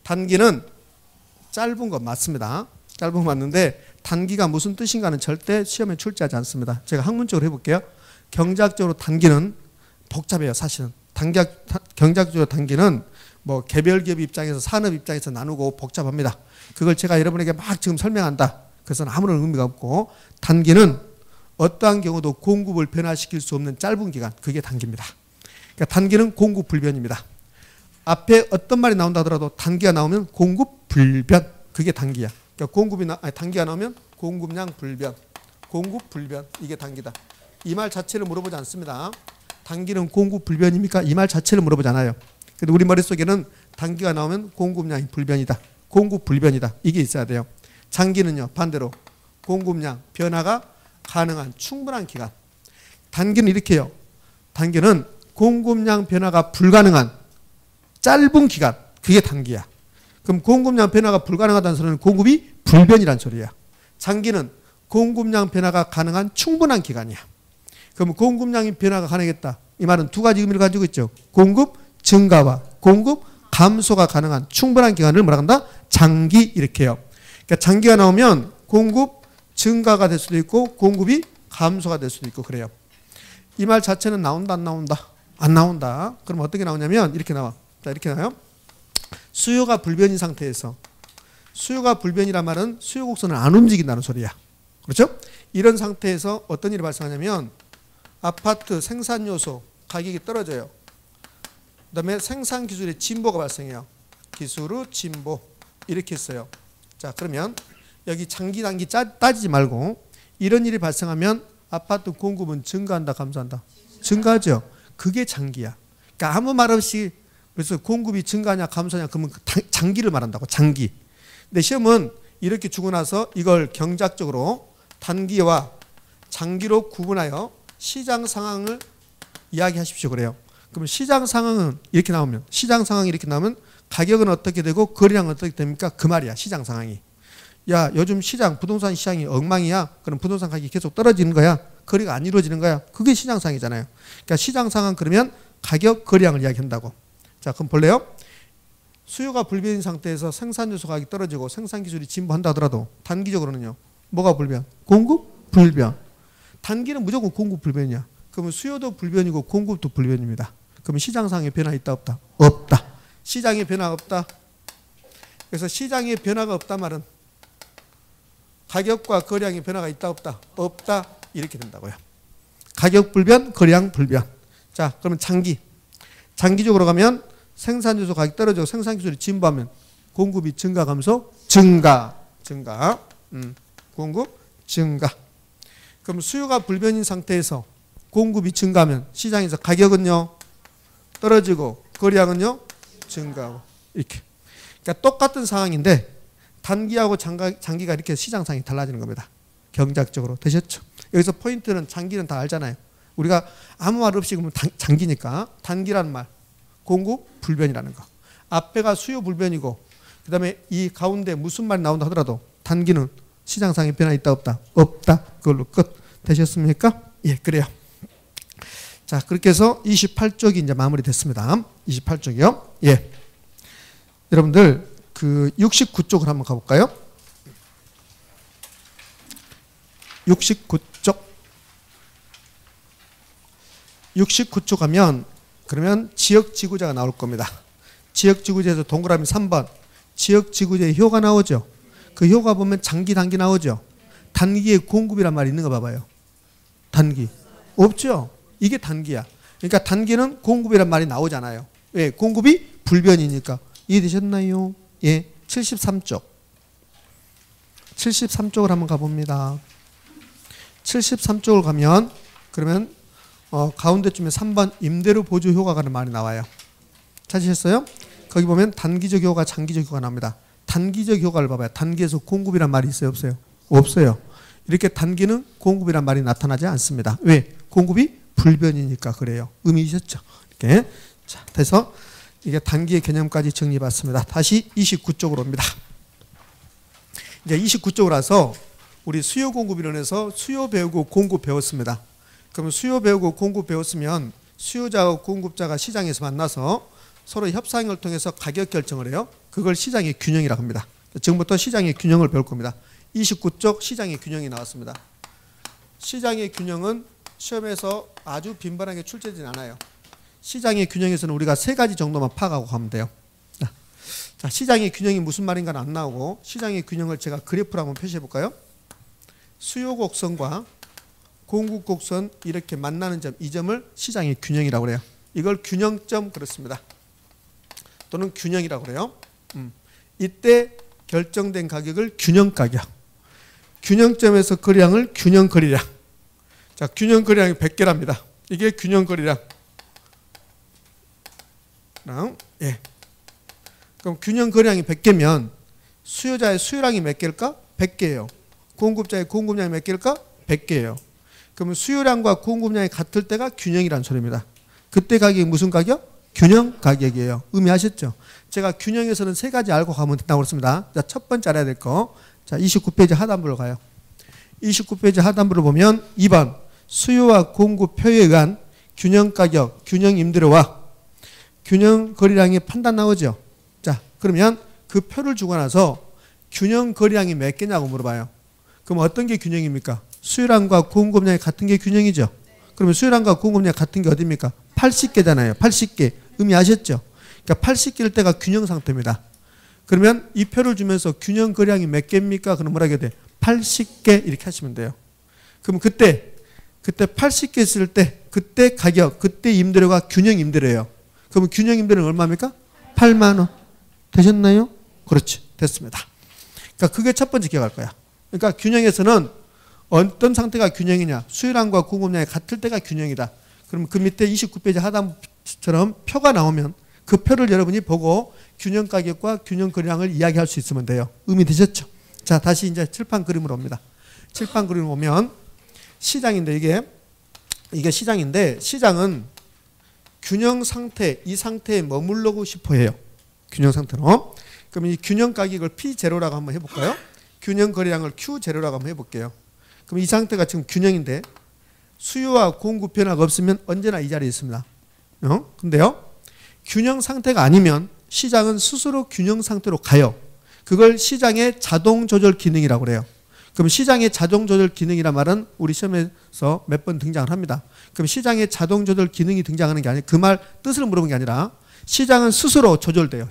단기는 짧은 거 맞습니다. 짧은 거 맞는데 단기가 무슨 뜻인가는 절대 시험에 출제하지 않습니다. 제가 학문적으로 해볼게요. 경제학적으로 단기는 복잡해요. 사실은 경제학적으로 단기는 뭐 개별 기업 입장에서 산업 입장에서 나누고 복잡합니다. 그걸 제가 여러분에게 막 지금 설명한다. 그래서는 아무런 의미가 없고 단기는 어떠한 경우도 공급을 변화시킬 수 없는 짧은 기간, 그게 단기입니다. 그러니까 단기는 공급 불변입니다. 앞에 어떤 말이 나온다 하더라도 단기가 나오면 공급 불변, 그게 단기야. 그러니까 단기가 나오면 공급량 불변, 공급 불변, 이게 단기다. 이 말 자체를 물어보지 않습니다. 단기는 공급 불변입니까? 이 말 자체를 물어보지 않아요. 근데 우리 머릿속에는 단기가 나오면 공급량이 불변이다, 공급 불변이다, 이게 있어야 돼요. 장기는요 반대로 공급량 변화가 가능한 충분한 기간. 단기는 이렇게 해요. 단기는 공급량 변화가 불가능한 짧은 기간, 그게 단기야. 그럼 공급량 변화가 불가능하다는 소리는 공급이 불변이란 소리야. 장기는 공급량 변화가 가능한 충분한 기간이야. 그럼 공급량이 변화가 가능했다. 이 말은 두 가지 의미를 가지고 있죠. 공급 증가와 공급 감소가 가능한 충분한 기간을 뭐라 한다? 장기, 이렇게 해요. 그러니까 장기가 나오면 공급 증가가 될 수도 있고 공급이 감소가 될 수도 있고 그래요. 이 말 자체는 나온다, 안 나온다? 안 나온다. 그럼 어떻게 나오냐면 이렇게 나와. 자, 이렇게 나와요. 수요가 불변인 상태에서, 수요가 불변이란 말은 수요 곡선을 안 움직인다는 소리야. 그렇죠? 이런 상태에서 어떤 일이 발생하냐면 아파트 생산 요소 가격이 떨어져요. 그다음에 생산 기술의 진보가 발생해요. 기술의 진보, 이렇게 했어요. 자, 그러면 여기 장기 단기 따지지 말고 이런 일이 발생하면 아파트 공급은 증가한다, 감소한다? 증가하죠. 그게 장기야. 그러니까 아무 말 없이 그래서 공급이 증가하냐 감소하냐 그러면 장기를 말한다고, 장기. 근데 시험은 이렇게 주고 나서 이걸 경제학적으로 단기와 장기로 구분하여 시장 상황을 이야기하십시오 그래요. 그러면 시장 상황은 이렇게 나오면, 시장 상황이 이렇게 나오면 가격은 어떻게 되고 거래량은 어떻게 됩니까? 그 말이야, 시장 상황이. 야, 요즘 시장, 부동산 시장이 엉망이야. 그럼 부동산 가격이 계속 떨어지는 거야. 거래가 안 이루어지는 거야. 그게 시장 상황이잖아요. 그러니까 시장 상황 그러면 가격, 거래량을 이야기한다고. 자, 그럼 볼래요? 수요가 불변인 상태에서 생산 요소 가격이 떨어지고 생산 기술이 진보한다 하더라도 단기적으로는요. 뭐가 불변? 공급 불변. 단기는 무조건 공급 불변이야. 그러면 수요도 불변이고 공급도 불변입니다. 그러면 시장 상황에 변화 있다 없다? 없다. 시장에 변화가 없다. 그래서 시장에 변화가 없다 말은 가격과 거래량의 변화가 있다 없다? 없다. 이렇게 된다고요. 가격 불변, 거래량 불변. 자, 그러면 장기. 장기적으로 가면 생산 요소 가격이 떨어지고 생산 기술이 진보하면 공급이 증가, 감소? 증가. 공급 증가. 그럼 수요가 불변인 상태에서 공급이 증가하면 시장에서 가격은요 떨어지고 거래량은요 증가하고 이렇게. 그러니까 똑같은 상황인데 단기하고 장기가 이렇게 시장상이 달라지는 겁니다. 경작적으로. 되셨죠? 여기서 포인트는 장기는 다 알잖아요. 우리가 아무 말 없이 그러면 장기니까 단기라는 말 공급 불변이라는 거. 앞에가 수요 불변이고 그 다음에 이 가운데 무슨 말이 나온다 하더라도 단기는 시장상의 변화 있다 없다? 없다. 그걸로 끝. 되셨습니까? 예, 그래요. 자, 그렇게 해서 28쪽이 이제 마무리됐습니다. 28쪽이요. 예. 여러분들 그 69쪽을 한번 가볼까요? 69쪽. 69쪽 가면 그러면 지역지구제가 나올 겁니다. 지역지구제에서 동그라미 3번. 지역지구제의 효가 나오죠. 그 효가 보면 장기, 단기 나오죠. 단기의 공급이란 말이 있는 거 봐봐요. 단기. 없죠. 이게 단기야. 그러니까 단기는 공급이란 말이 나오잖아요. 왜? 공급이 불변이니까. 이해되셨나요? 예. 73쪽. 73쪽을 한번 가봅니다. 73쪽을 가면 그러면 가운데쯤에 3번 임대료 보조 효과라는 말이 나와요. 찾으셨어요? 거기 보면 단기적 효과, 장기적 효과가 나옵니다. 단기적 효과를 봐봐요. 단기에서 공급이란 말이 있어요? 없어요? 없어요. 이렇게 단기는 공급이란 말이 나타나지 않습니다. 왜? 공급이 불변이니까 그래요. 의미이셨죠? 이렇게. 자, 그래서 이게 단기의 개념까지 정리해봤습니다. 다시 29쪽으로 옵니다. 이제 29쪽으로 와서 우리 수요 공급 이론에서 수요 배우고 공급 배웠습니다. 그럼 수요 배우고 공급 배웠으면 수요자와 공급자가 시장에서 만나서 서로 협상을 통해서 가격 결정을 해요. 그걸 시장의 균형이라고 합니다. 지금부터 시장의 균형을 배울 겁니다. 29쪽 시장의 균형이 나왔습니다. 시장의 균형은 시험에서 아주 빈번하게 출제되진 않아요. 시장의 균형에서는 우리가 3가지 정도만 파악하고 가면 돼요. 자, 시장의 균형이 무슨 말인가는 안 나오고 시장의 균형을 제가 그래프로 한번 표시해 볼까요? 수요 곡선과 공급 곡선 이렇게 만나는 점, 이 점을 시장의 균형이라고 그래요. 이걸 균형점 그렇습니다. 또는 균형이라고 그래요. 이때 결정된 가격을 균형 가격. 균형점에서 거래량을 균형 거래량. 자, 균형 거래량이 100개랍니다. 이게 균형 거래량. 예. 그럼 균형 거래량이 100개면 수요자의 수요량이 몇 개일까? 100개예요. 공급자의 공급량이 몇 개일까? 100개예요. 그러면 수요량과 공급량이 같을 때가 균형이라는 소리입니다. 그때 가격이 무슨 가격? 균형 가격이에요. 의미하셨죠? 제가 균형에서는 3가지 알고 가면 된다고 그랬습니다. 자, 첫 번째 알아야 될 거. 자, 29페이지 하단부로 가요. 29페이지 하단부로 보면 2번 수요와 공급 표에 의한 균형 가격, 균형 임대료와 균형 거래량의 판단 나오죠. 자, 그러면 그 표를 주고 나서 균형 거래량이 몇 개냐고 물어봐요. 그럼 어떤 게 균형입니까? 수요량과 공급량이 같은 게 균형이죠. 그러면 수요량과 공급량 같은 게 어디입니까? 80개잖아요. 80개. 의미하셨죠? 그러니까 80개일 때가 균형 상태입니다. 그러면 이 표를 주면서 균형 거래량이 몇 개입니까? 그럼 뭐라 해야 돼? 80개 이렇게 하시면 돼요. 그럼 그때 80개 쓸 때 그때 가격, 그때 임대료가 균형 임대료예요. 그러면 균형 임대료는 얼마입니까? 8만 원. 되셨나요? 그렇지. 됐습니다. 그러니까 그게 첫 번째 기억할 거야. 그러니까 균형에서는 어떤 상태가 균형이냐? 수요량과 공급량이 같을 때가 균형이다. 그럼 그 밑에 29페이지 하단처럼 표가 나오면 그 표를 여러분이 보고 균형 가격과 균형 거래량을 이야기할 수 있으면 돼요. 의미 되셨죠? 자, 다시 이제 칠판 그림으로 옵니다. 칠판 그림으로 오면 시장인데 이게 시장인데 시장은 균형 상태, 이 상태에 머물러고 싶어 해요. 균형 상태로. 그럼 이 균형 가격을 P0라고 한번 해볼까요? 균형 거래량을 Q0라고 한번 해볼게요. 그럼 이 상태가 지금 균형인데 수요와 공급 변화가 없으면 언제나 이 자리에 있습니다. 근데요, 균형 상태가 아니면 시장은 스스로 균형 상태로 가요. 그걸 시장의 자동 조절 기능이라고 그래요. 그럼 시장의 자동 조절 기능이란 말은 우리 시험에서 몇 번 등장을 합니다. 그럼 시장의 자동 조절 기능이 등장하는 게 아니라 그 말 뜻을 물어본 게 아니라 시장은 스스로 조절돼요.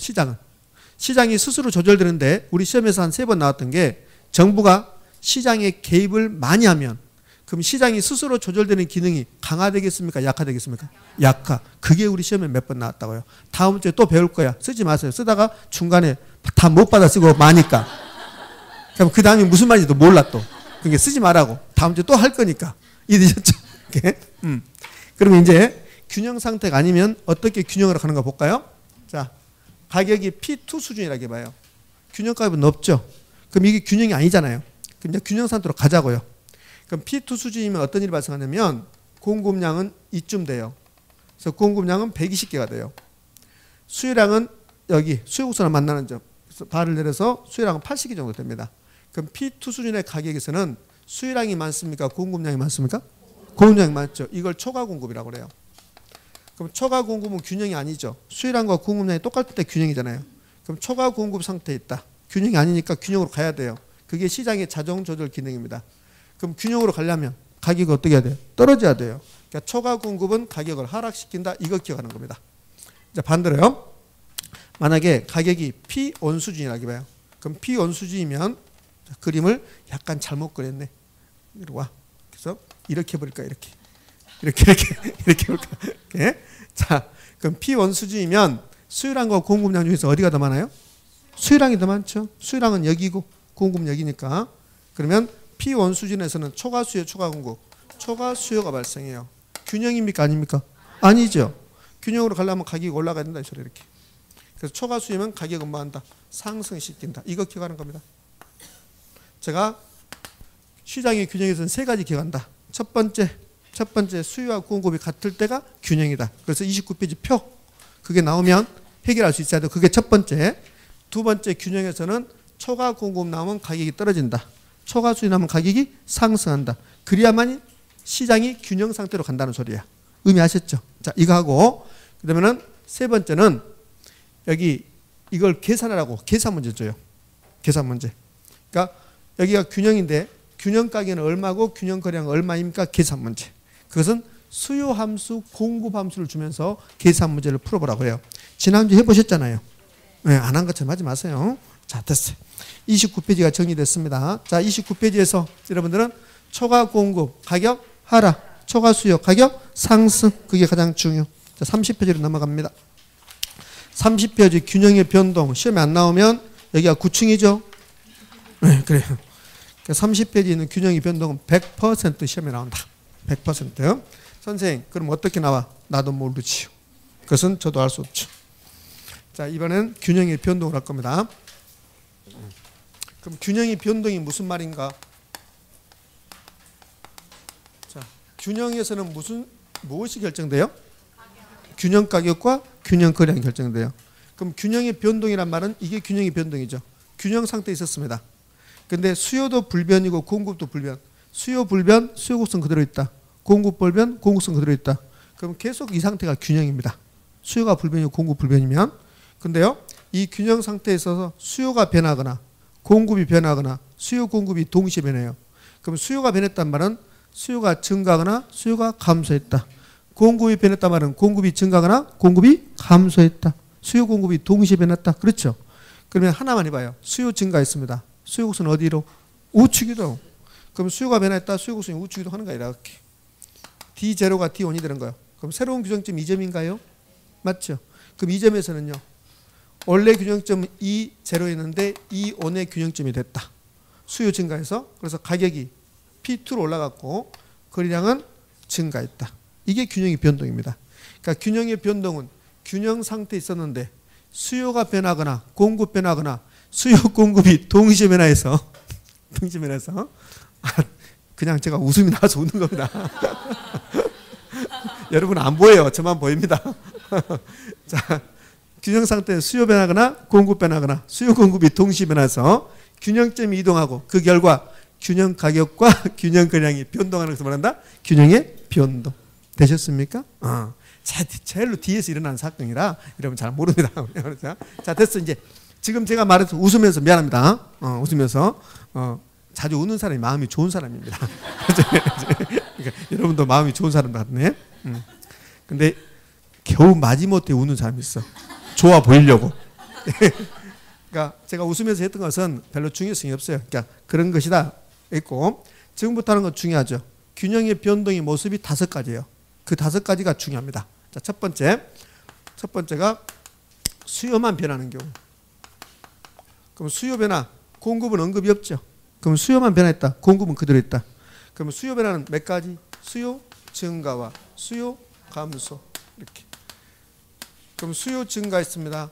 시장이 스스로 조절되는데 우리 시험에서 한 3번 나왔던 게 정부가 시장에 개입을 많이 하면 그럼 시장이 스스로 조절되는 기능이 강화되겠습니까? 약화되겠습니까? 약화. 그게 우리 시험에 몇 번 나왔다고요. 다음 주에 또 배울 거야. 쓰지 마세요. 쓰다가 중간에 다 못 받아 쓰고 마니까. 그럼 그 다음에 무슨 말인지도 몰라 또. 그러니까 쓰지 말라고. 다음 주에 또 할 거니까. 이해되셨죠? 이렇게. 그러면 이제 균형 상태가 아니면 어떻게 균형을 하는가 볼까요? 자, 가격이 P2 수준이라고 해봐요. 균형값은 높죠. 그럼 이게 균형이 아니잖아요. 그럼 이제 균형 상태로 가자고요. 그럼 P2 수준이면 어떤 일이 발생하냐면 공급량은 이쯤 돼요. 그래서 공급량은 120개가 돼요. 수요량은 여기 수요곡선을 만나는 점. 그래서 발을 내려서 수요량은 80개 정도 됩니다. 그럼 P2 수준의 가격에서는 수요량이 많습니까? 공급량이 많습니까? 공급량이 많죠. 이걸 초과 공급이라고 그래요. 그럼 초과 공급은 균형이 아니죠. 수요량과 공급량이 똑같을 때 균형이잖아요. 그럼 초과 공급 상태에 있다. 균형이 아니니까 균형으로 가야 돼요. 그게 시장의 자동 조절 기능입니다. 그럼 균형으로 가려면 가격이 어떻게 해야 돼요? 떨어져야 돼요. 그러니까 초과 공급은 가격을 하락시킨다. 이거 기억하는 겁니다. 자, 반대로요. 만약에 가격이 P1 수준이라고 봐요. 그럼 P1 수준이면 그림을 약간 잘못 그렸네. 이리 와. 그래서 이렇게 해버릴까? 이렇게 해볼까? 이렇게. 자, 그럼 P1 수준이면 수요량과 공급량 중에서 어디가 더 많아요? 수요량이 더 많죠. 수요량은 여기고 공급은 여기니까. 그러면 P1 수준에서는 초과 수요, 초과 공급, 초과 수요가 발생해요. 균형입니까? 아닙니까? 아니죠. 균형으로 가려면 가격이 올라가야 된다. 이 소리 이렇게. 그래서 초과 수요면 가격은 뭐 한다? 상승시킨다. 이거 기억하는 겁니다. 제가 시장의 균형에서는 세 가지 기억한다. 첫 번째 수요와 공급이 같을 때가 균형이다. 그래서 29페이지 표 그게 나오면 해결할 수 있어야 돼. 그게 첫 번째. 두 번째 균형에서는 초과 공급 나오면 가격이 떨어진다. 초과 수요 나오면 가격이 상승한다. 그래야만 시장이 균형 상태로 간다는 소리야. 의미하셨죠? 자, 이거 하고 그러면은 세 번째는 여기 이걸 계산하라고 계산 문제 줘요. 계산 문제. 그러니까 여기가 균형인데 균형 가격은 얼마고 균형 거래량은 얼마입니까? 계산 문제. 그것은 수요 함수, 공급 함수를 주면서 계산 문제를 풀어보라고 해요. 지난주 해보셨잖아요. 네, 안 한 것처럼 하지 마세요. 자, 됐어요. 29페이지가 정리됐습니다. 자, 29페이지에서 여러분들은 초과 공급, 가격 하락, 초과 수요, 가격 상승. 그게 가장 중요. 자, 30페이지로 넘어갑니다. 30페이지 균형의 변동. 시험에 안 나오면 여기가 9층이죠. 네, 그래요. 30페이지에 있는 균형의 변동은 100% 시험에 나온다. 100%. 선생님, 그럼 어떻게 나와? 나도 모르지요. 그것은 저도 알 수 없죠. 자, 이번엔 균형의 변동을 할 겁니다. 그럼 균형의 변동이 무슨 말인가? 자, 균형에서는 무엇이 결정돼요? 균형 가격과 균형 거래량이 결정돼요. 그럼 균형의 변동이란 말은 이게 균형의 변동이죠. 균형 상태에 있었습니다. 근데 수요도 불변이고 공급도 불변. 수요 불변, 수요 곡선 그대로 있다. 공급 불변, 공급선 그대로 있다. 그럼 계속 이 상태가 균형입니다. 수요가 불변이고 공급 불변이면. 근데요, 이 균형 상태에 있어서 수요가 변하거나 공급이 변하거나 수요 공급이 동시에 변해요. 그럼 수요가 변했단 말은 수요가 증가하거나 수요가 감소했다. 공급이 변했단 말은 공급이 증가하거나 공급이 감소했다. 수요 공급이 동시에 변했다. 그렇죠? 그러면 하나만 해봐요. 수요 증가했습니다. 수요 곡선 어디로? 우측이로. 그럼 수요가 변했다. 수요 곡선이 우측이로 하는 거야. 이렇게. D0가 D1이 되는 거예요. 그럼 새로운 규정점 2점인가요? 맞죠? 그럼 이 점에서는요. 원래 균형점은 E0였는데 E1의 균형점이 됐다. 수요 증가해서. 그래서 가격이 P2로 올라갔고 거래량은 증가했다. 이게 균형의 변동입니다. 그러니까 균형의 변동은 균형 상태에 있었는데 수요가 변하거나 공급 변하거나 수요 공급이 동시에 변화해서 그냥 제가 웃음이 나와서 웃는 겁니다. 여러분 안 보여요. 저만 보입니다. 자, 균형 상태에 수요 변하거나 공급 변하거나 수요 공급이 동시에 변해서 균형점이 이동하고 그 결과 균형 가격과 균형 거래량이 변동하는 것을 말한다. 균형의 변동. 되셨습니까? 제일로 뒤에서 일어나는 사건이라 여러분 잘 모릅니다. 자, 됐어. 이제 지금 제가 말해서 웃으면서 미안합니다. 웃으면서 자주 웃는 사람이 마음이 좋은 사람입니다. 그러니까 여러분도 마음이 좋은 사람 같네. 근데 겨우 마지못해 웃는 사람이 있어. 좋아 보이려고. 그러니까 제가 웃으면서 했던 것은 별로 중요성이 없어요. 그러니까 그런 것이다 있고 지금부터 하는 건 중요하죠. 균형의 변동의 모습이 5가지예요. 그 5가지가 중요합니다. 자, 첫 번째가 수요만 변하는 경우. 그럼 수요 변화, 공급은 언급이 없죠. 그럼 수요만 변화했다. 공급은 그대로 있다. 그럼 수요 변화는 몇 가지? 수요 증가와 수요 감소 이렇게. 그럼 수요 증가했습니다.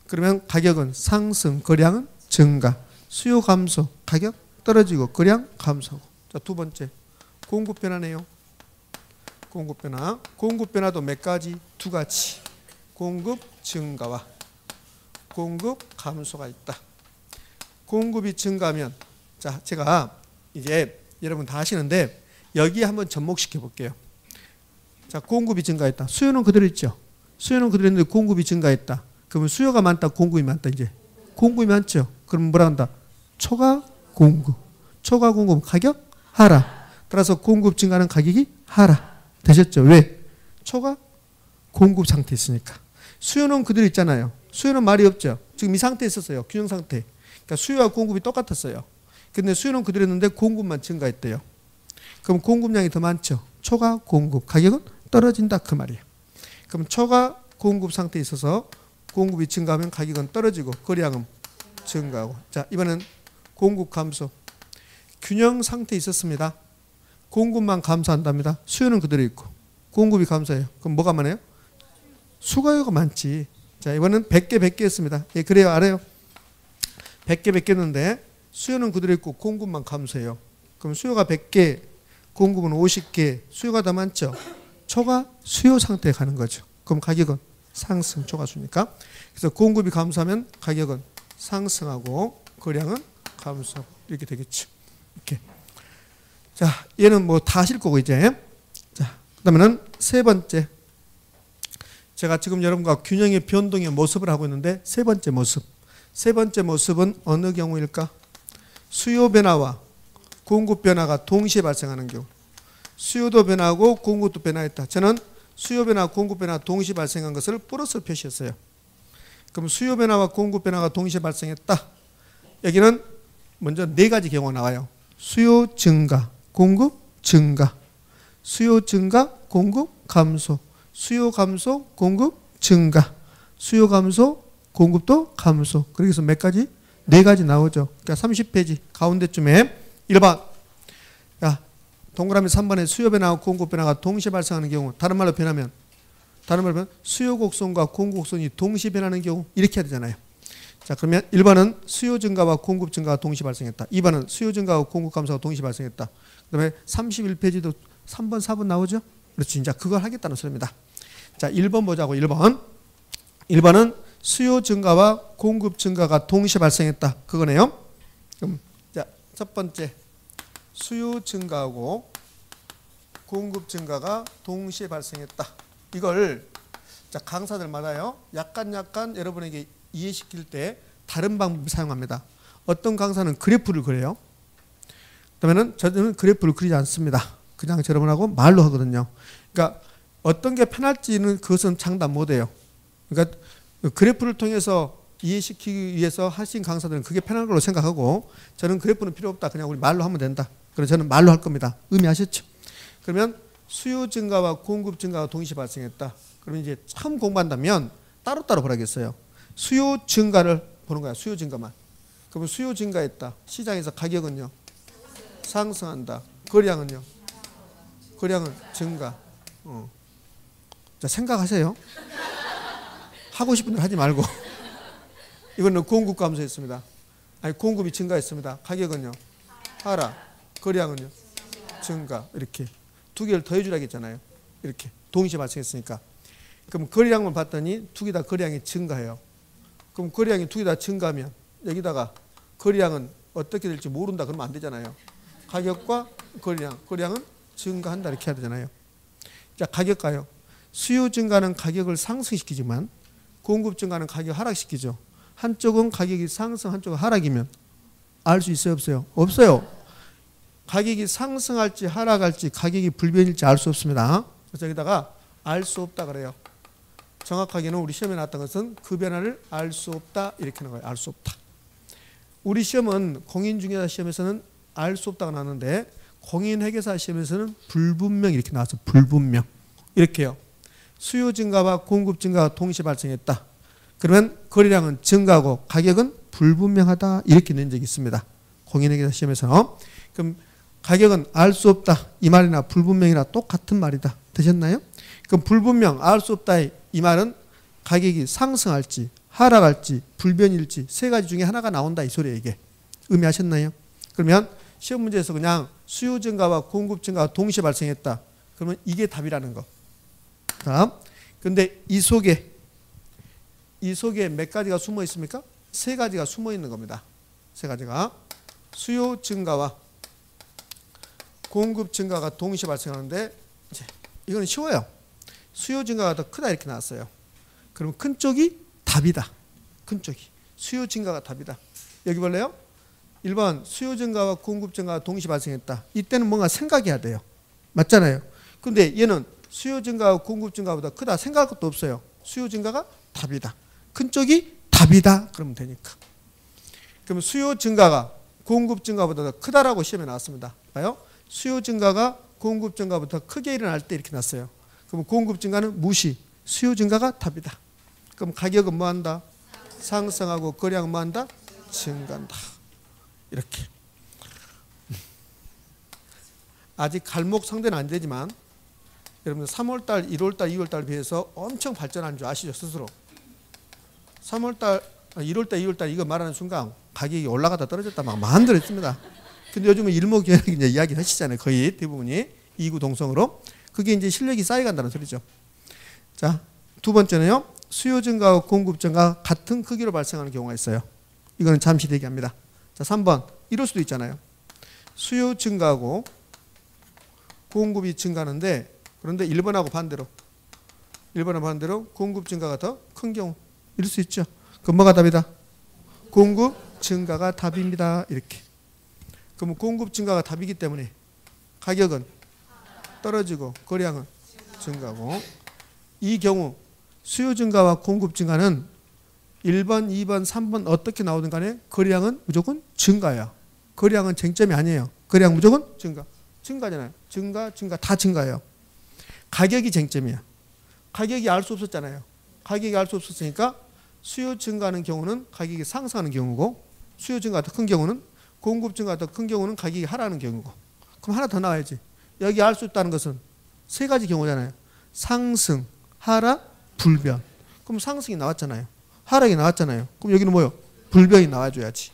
그러면 가격은 상승, 거래량은 증가. 수요 감소, 가격 떨어지고 거래량 감소하고. 자, 두 번째 공급 변화네요. 공급 변화. 공급 변화도 몇 가지? 두 가지. 공급 증가와 공급 감소가 있다. 공급이 증가하면, 자, 제가 이제 여러분 다 아시는데 여기에 한번 접목시켜 볼게요. 자, 공급이 증가했다. 수요는 그대로 있죠. 수요는 그대로 있는데 공급이 증가했다. 그러면 수요가 많다, 공급이 많다. 이제 공급이 많죠. 그럼 뭐라 한다? 초과 공급. 초과 공급 가격 하락. 따라서 공급 증가는 가격이 하락. 되셨죠? 왜? 초과 공급 상태에 있으니까. 수요는 그대로 있잖아요. 수요는 말이 없죠. 지금 이 상태에 있었어요. 균형 상태. 그러니까 수요와 공급이 똑같았어요. 근데 수요는 그대로 있는데 공급만 증가했대요. 그럼 공급량이 더 많죠. 초과 공급. 가격은 떨어진다 그 말이에요. 그럼 초과 공급 상태에 있어서 공급이 증가하면 가격은 떨어지고 거래량은 증가하고. 자, 이번엔 공급 감소. 균형 상태에 있었습니다. 공급만 감소한답니다. 수요는 그대로 있고 공급이 감소해요. 그럼 뭐가 많아요? 수가요가 많지. 자, 이번엔 100개 100개 했습니다. 예, 그래요. 알아요. 100개 100개 했는데 수요는 그대로 있고 공급만 감소해요. 그럼 수요가 100개, 공급은 50개, 수요가 더 많죠. 초과 수요 상태에 가는 거죠. 그럼 가격은 상승, 초과수니까. 그래서 공급이 감소하면 가격은 상승하고 거래량은 감소. 이렇게 되겠죠. 이렇게. 자, 얘는 뭐 다 하실 거고 이제. 자, 그다음에는 세 번째. 제가 지금 여러분과 균형의 변동의 모습을 하고 있는데 세 번째 모습. 세 번째 모습은 어느 경우일까? 수요 변화와 공급 변화가 동시에 발생하는 경우. 수요도 변화하고 공급도 변화했다. 저는 수요 변화, 공급 변화 동시에 발생한 것을 플러스로 표시했어요. 그럼 수요 변화와 공급 변화가 동시에 발생했다. 여기는 먼저 네 가지 경우가 나와요. 수요 증가, 공급 증가. 수요 증가, 공급 감소. 수요 감소, 공급 증가. 수요 감소, 공급도 감소. 그래서 몇 가지? 네 가지 나오죠. 그러니까 30페이지 가운데쯤에 1번. 야, 동그라미 3번에 수요 변화와 공급 변화가 동시에 발생하는 경우. 다른 말로 변하면 수요 곡선과 공급 곡선이 동시에 변하는 경우. 이렇게 해야 되잖아요. 자, 그러면 1번은 수요 증가와 공급 증가가 동시에 발생했다. 2번은 수요 증가와 공급 감소가 동시에 발생했다. 그 다음에 31페이지도 3번, 4번 나오죠? 그렇지. 이제 그걸 하겠다는 소리입니다. 자, 1번 보자고. 1번. 1번은 수요 증가와 공급 증가가 동시에 발생했다. 그거네요. 그럼 자, 첫 번째. 수요 증가하고 공급 증가가 동시에 발생했다. 이걸 자, 강사들마다요. 약간 여러분에게 이해시킬 때 다른 방법을 사용합니다. 어떤 강사는 그래프를 그려요. 그러면은 저는 그래프를 그리지 않습니다. 그냥 여러분하고 말로 하거든요. 그러니까 어떤 게 편할지는 그것은 장담 못해요. 그러니까 그래프를 통해서 이해시키기 위해서 하신 강사들은 그게 편한 걸로 생각하고 저는 그래프는 필요 없다. 그냥 우리 말로 하면 된다. 그래서 저는 말로 할 겁니다. 의미하셨죠? 그러면 수요 증가와 공급 증가가 동시에 발생했다. 그러면 이제 처음 공부한다면 따로따로 보라겠어요. 수요 증가를 보는 거야. 수요 증가만. 그러면 수요 증가했다. 시장에서 가격은요. 상승한다. 거래량은요. 거래량은 증가. 자, 생각하세요. 하고 싶은 대로 하지 말고. 이거는 공급 감소했습니다. 아니, 공급이 증가했습니다. 가격은요. 하락. 거래량은요. 증가. 이렇게 두 개를 더해주라고 했잖아요. 이렇게 동시에 발생했으니까. 그럼 거래량만 봤더니 두 개 다 거래량이 증가해요. 그럼 거래량이 두 개 다 증가하면 여기다가 거래량은 어떻게 될지 모른다 그러면 안 되잖아요. 가격과 거래량은 증가한다 이렇게 해야 되잖아요. 자, 가격가요. 수요 증가는 가격을 상승시키지만 공급 증가는 가격 하락시키죠. 한쪽은 가격이 상승, 한쪽은 하락이면 알 수 있어요, 없어요? 없어요. 가격이 상승할지 하락할지 가격이 불변일지 알 수 없습니다. 그래서 여기다가 알 수 없다 그래요. 정확하게는 우리 시험에 나왔던 것은 그 변화를 알 수 없다 이렇게 하는 거예요. 알 수 없다. 우리 시험은 공인중개사 시험에서는 알 수 없다가 나왔는데 공인회계사 시험에서는 불분명 이렇게 나와서 불분명 이렇게요. 수요 증가와 공급 증가가 동시에 발생했다. 그러면 거래량은 증가하고 가격은 불분명하다 이렇게 낸 적이 있습니다. 공인회계사 시험에서. 그럼 가격은 알 수 없다. 이 말이나 불분명이나 똑같은 말이다. 되셨나요? 그럼 불분명, 알 수 없다. 이 말은 가격이 상승할지 하락할지 불변일지 세 가지 중에 하나가 나온다. 이 소리예요. 이게. 의미하셨나요? 그러면 시험 문제에서 그냥 수요 증가와 공급 증가가 동시에 발생했다. 그러면 이게 답이라는 거. 다음. 근데 이 속에 몇 가지가 숨어 있습니까? 세 가지가 숨어 있는 겁니다. 세 가지가. 수요 증가와 공급 증가가 동시에 발생하는데 이제 이거는 쉬워요. 수요 증가가 더 크다 이렇게 나왔어요. 그럼 큰 쪽이 답이다. 큰 쪽이. 수요 증가가 답이다. 여기 볼래요? 1번 수요 증가와 공급 증가가 동시에 발생했다. 이때는 뭔가 생각해야 돼요. 맞잖아요. 근데 얘는 수요 증가와 공급 증가보다 크다. 생각할 것도 없어요. 수요 증가가 답이다. 큰 쪽이 답이다. 그러면 되니까. 그럼 수요 증가가 공급 증가보다 더 크다라고 시험에 나왔습니다. 봐요. 수요 증가가 공급 증가보다 크게 일어날 때 이렇게 났어요. 그럼 공급 증가는 무시. 수요 증가가 답이다. 그럼 가격은 뭐한다? 상승하고 거래량은 뭐한다? 증가한다. 이렇게. 아직 갈목 상대는 안 되지만 여러분들 3월달, 1월달, 2월달 비해서 엄청 발전한 줄 아시죠? 스스로. 3월달, 1월달, 2월달 이거 말하는 순간 가격이 올라가다 떨어졌다 막 마음대로 했습니다. 근데 요즘은 일목요연하게 이제 이야기 하시잖아요. 거의 대부분이 이구동성으로. 그게 이제 실력이 쌓여간다는 소리죠. 자, 두 번째는요. 수요 증가와 공급 증가 같은 크기로 발생하는 경우가 있어요. 이거는 잠시 대기합니다. 자, 3번. 이럴 수도 있잖아요. 수요 증가하고 공급이 증가하는데 그런데 1번하고 반대로 공급 증가가 더 큰 경우 이럴 수 있죠. 그럼 뭐가 답이다? 공급 증가가 답입니다. 이렇게. 그럼 공급 증가가 답이기 때문에 가격은 떨어지고 거래량은 증가하고 이 경우 수요 증가와 공급 증가는 1번, 2번, 3번 어떻게 나오든 간에 거래량은 무조건 증가야. 거래량은 쟁점이 아니에요. 거래량 무조건 증가. 증가잖아요. 증가 다 증가예요. 가격이 쟁점이야. 가격이 알 수 없었잖아요. 가격이 알 수 없었으니까 수요 증가하는 경우는 가격이 상승하는 경우고 수요 증가가 더 큰 경우는 공급 증가가 더 큰 경우는 가격이 하락하는 경우고. 그럼 하나 더 나와야지. 여기 알 수 있다는 것은 세 가지 경우잖아요. 상승, 하락, 불변. 그럼 상승이 나왔잖아요. 하락이 나왔잖아요. 그럼 여기는 뭐요? 불변이 나와줘야지.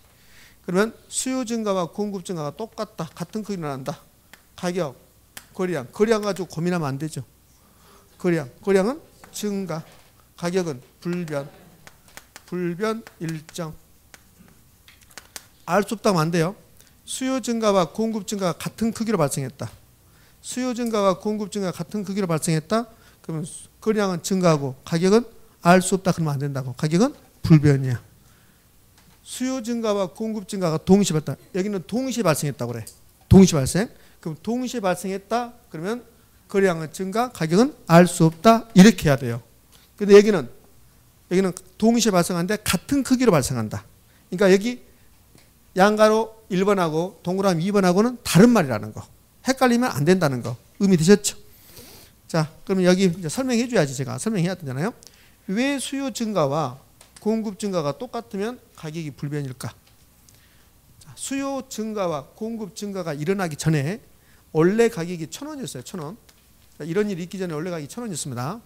그러면 수요 증가와 공급 증가가 똑같다. 같은 크기로 난다. 가격, 거래량 가지고 고민하면 안 되죠. 거래량은 증가, 가격은 불변 일정. 알 수 없다면 안 돼요. 수요 증가와 공급 증가가 같은 크기로 발생했다. 수요 증가와 공급 증가가 같은 크기로 발생했다. 그러면 거래량은 증가하고 가격은 알 수 없다. 그러면 안 된다고. 가격은 불변이야. 수요 증가와 공급 증가가 동시에 발생했다. 여기는 동시에 발생했다고 그래. 동시에 발생. 그럼 동시에 발생했다. 그러면 거래량은 증가, 가격은 알 수 없다. 이렇게 해야 돼요. 근데 여기는 동시에 발생하는데 같은 크기로 발생한다. 그러니까 여기 양가로 1번하고 동그라미 2번하고는 다른 말이라는 거. 헷갈리면 안 된다는 거. 의미 되셨죠? 자, 그러면 여기 이제 설명해 줘야지. 제가 설명해야 되잖아요. 왜 수요 증가와 공급 증가가 똑같으면 가격이 불변일까? 자, 수요 증가와 공급 증가가 일어나기 전에 원래 가격이 1,000원이었어요. 1,000원. 자, 이런 일이 있기 전에 원래 가격이 1,000원이었습니다.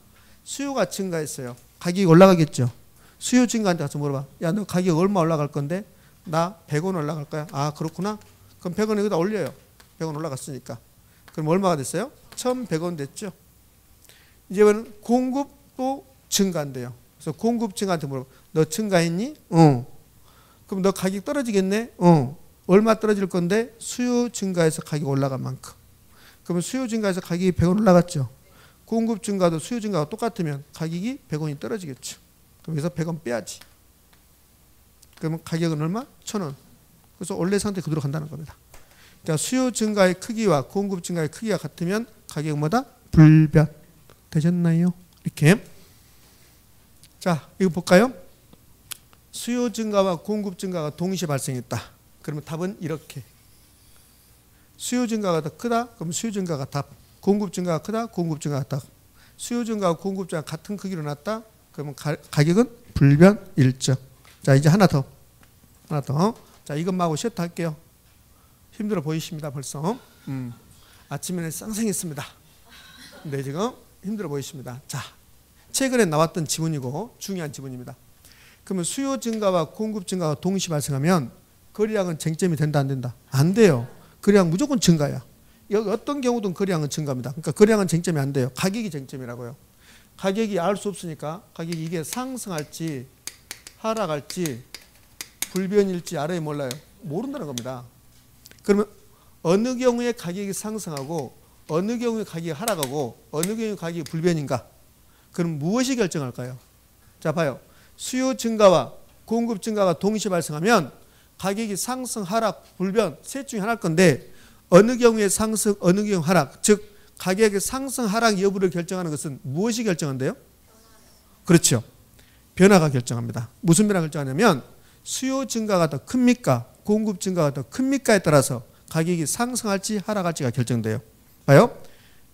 수요가 증가했어요. 가격이 올라가겠죠. 수요 증가한테 가서 물어봐. 야, 너 가격 얼마 올라갈 건데? 나 100원 올라갈 거야. 아, 그렇구나. 그럼 100원 여기다 올려요. 100원 올라갔으니까. 그럼 얼마가 됐어요? 1,100원 됐죠. 이제는 공급도 증가한대요. 그래서 공급 증가한테 물어봐. 너 증가했니? 그럼 너 가격 떨어지겠네? 얼마 떨어질 건데? 수요 증가해서 가격 올라간 만큼. 그러면 수요 증가해서 가격이 100원 올라갔죠. 공급 증가도 수요 증가가 똑같으면 가격이 100원이 떨어지겠죠. 그럼 여기서 100원 빼야지. 그러면 가격은 얼마? 1,000원. 그래서 원래 상태 그대로 간다는 겁니다. 그러니까 수요 증가의 크기와 공급 증가의 크기가 같으면 가격은 뭐다? 불변. 되셨나요? 이렇게. 자, 이거 볼까요? 수요 증가와 공급 증가가 동시에 발생했다. 그러면 답은 이렇게. 수요 증가가 더 크다? 그럼 수요 증가가 답. 공급 증가가 크다? 공급 증가가 답. 수요 증가와 공급 증가가 같은 크기로 났다? 그러면 가격은 불변 일정. 자, 이제 하나 더. 자, 이것만 하고 쉬었다 할게요. 힘들어 보이십니다, 벌써. 아침에는 쌩쌩했습니다. 근데 지금 힘들어 보이십니다. 자, 최근에 나왔던 지문이고 중요한 지문입니다. 그러면 수요 증가와 공급 증가가 동시 발생하면 거래량은 쟁점이 된다 안 된다? 안 돼요. 거래량 무조건 증가야. 여기 어떤 경우든 거래량은 증가입니다. 그러니까 거래량은 쟁점이 안 돼요. 가격이 쟁점이라고요. 가격이 알 수 없으니까 가격이 이게 상승할지 하락할지 불변일지 아래에 몰라요. 모른다는 겁니다. 그러면 어느 경우에 가격이 상승하고 어느 경우에 가격이 하락하고 어느 경우에 가격이 불변인가? 그럼 무엇이 결정할까요? 자, 봐요. 수요 증가와 공급 증가가 동시에 발생하면 가격이 상승, 하락, 불변 셋 중에 하나일 건데 어느 경우에 상승, 어느 경우에 하락, 즉 가격의 상승, 하락 여부를 결정하는 것은 무엇이 결정한대요? 그렇죠. 변화가 결정합니다. 무슨 변화가 결정하냐면 수요 증가가 더 큽니까? 공급 증가가 더 큽니까에 따라서 가격이 상승할지 하락할지가 결정돼요. 봐요.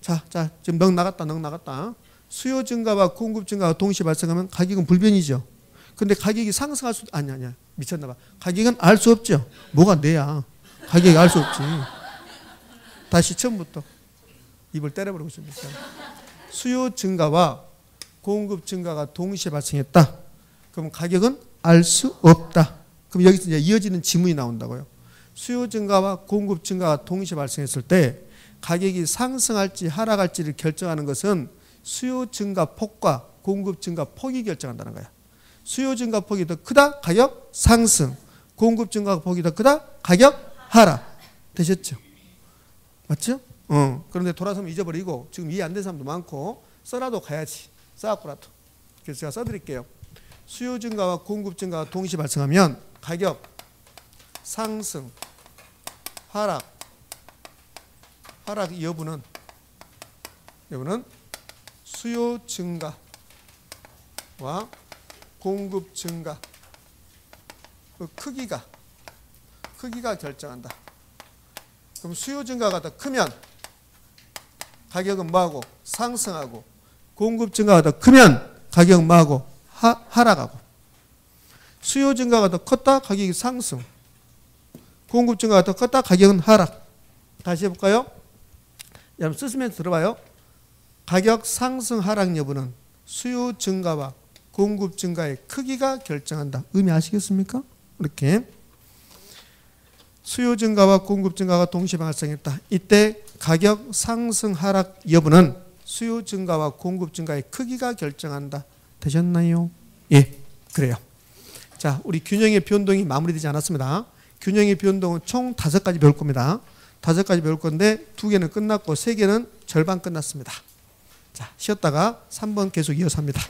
자, 지금 넉 나갔다. 수요 증가와 공급 증가가 동시에 발생하면 가격은 불변이죠. 근데 가격이 상승할 수 아니야. 미쳤나 봐. 가격은 알 수 없죠. 뭐가 내야. 가격이 알 수 없지. 다시 처음부터 입을 때려버리고 있습니다. 수요 증가와 공급 증가가 동시에 발생했다. 그럼 가격은 알 수 없다. 그럼 여기서 이제 이어지는 지문이 나온다고요. 수요 증가와 공급 증가가 동시에 발생했을 때 가격이 상승할지 하락할지를 결정하는 것은 수요 증가 폭과 공급 증가 폭이 결정한다는 거야. 수요 증가 폭이 더 크다? 가격 상승. 공급 증가 폭이 더 크다? 가격 하락. 되셨죠? 맞죠? 그런데 돌아서면 잊어버리고 지금 이해 안 되는 사람도 많고 써라도 가야지. 써갖고라도. 그래서 제가 써드릴게요. 수요 증가와 공급 증가가 동시에 발생하면 가격 상승, 하락 여부는 수요 증가와 공급 증가 그 크기가 결정한다. 그럼 수요 증가가 더 크면 가격은 뭐하고 상승하고 공급 증가가 더 크면 가격은 뭐하고 하락하고 수요 증가가 더 컸다 가격이 상승 공급 증가가 더 컸다 가격은 하락. 다시 해볼까요? 여러분 쓰시면서 들어봐요. 가격 상승 하락 여부는 수요 증가와 공급 증가의 크기가 결정한다. 의미 아시겠습니까? 이렇게 수요 증가와 공급 증가가 동시에 발생했다. 이때 가격 상승 하락 여부는 수요 증가와 공급 증가의 크기가 결정한다. 되셨나요? 예, 그래요. 자, 우리 균형의 변동이 마무리되지 않았습니다. 균형의 변동은 총 5가지 배울 겁니다. 5가지 배울 건데 2개는 끝났고 3개는 절반 끝났습니다. 자, 쉬었다가 3번 계속 이어서 합니다.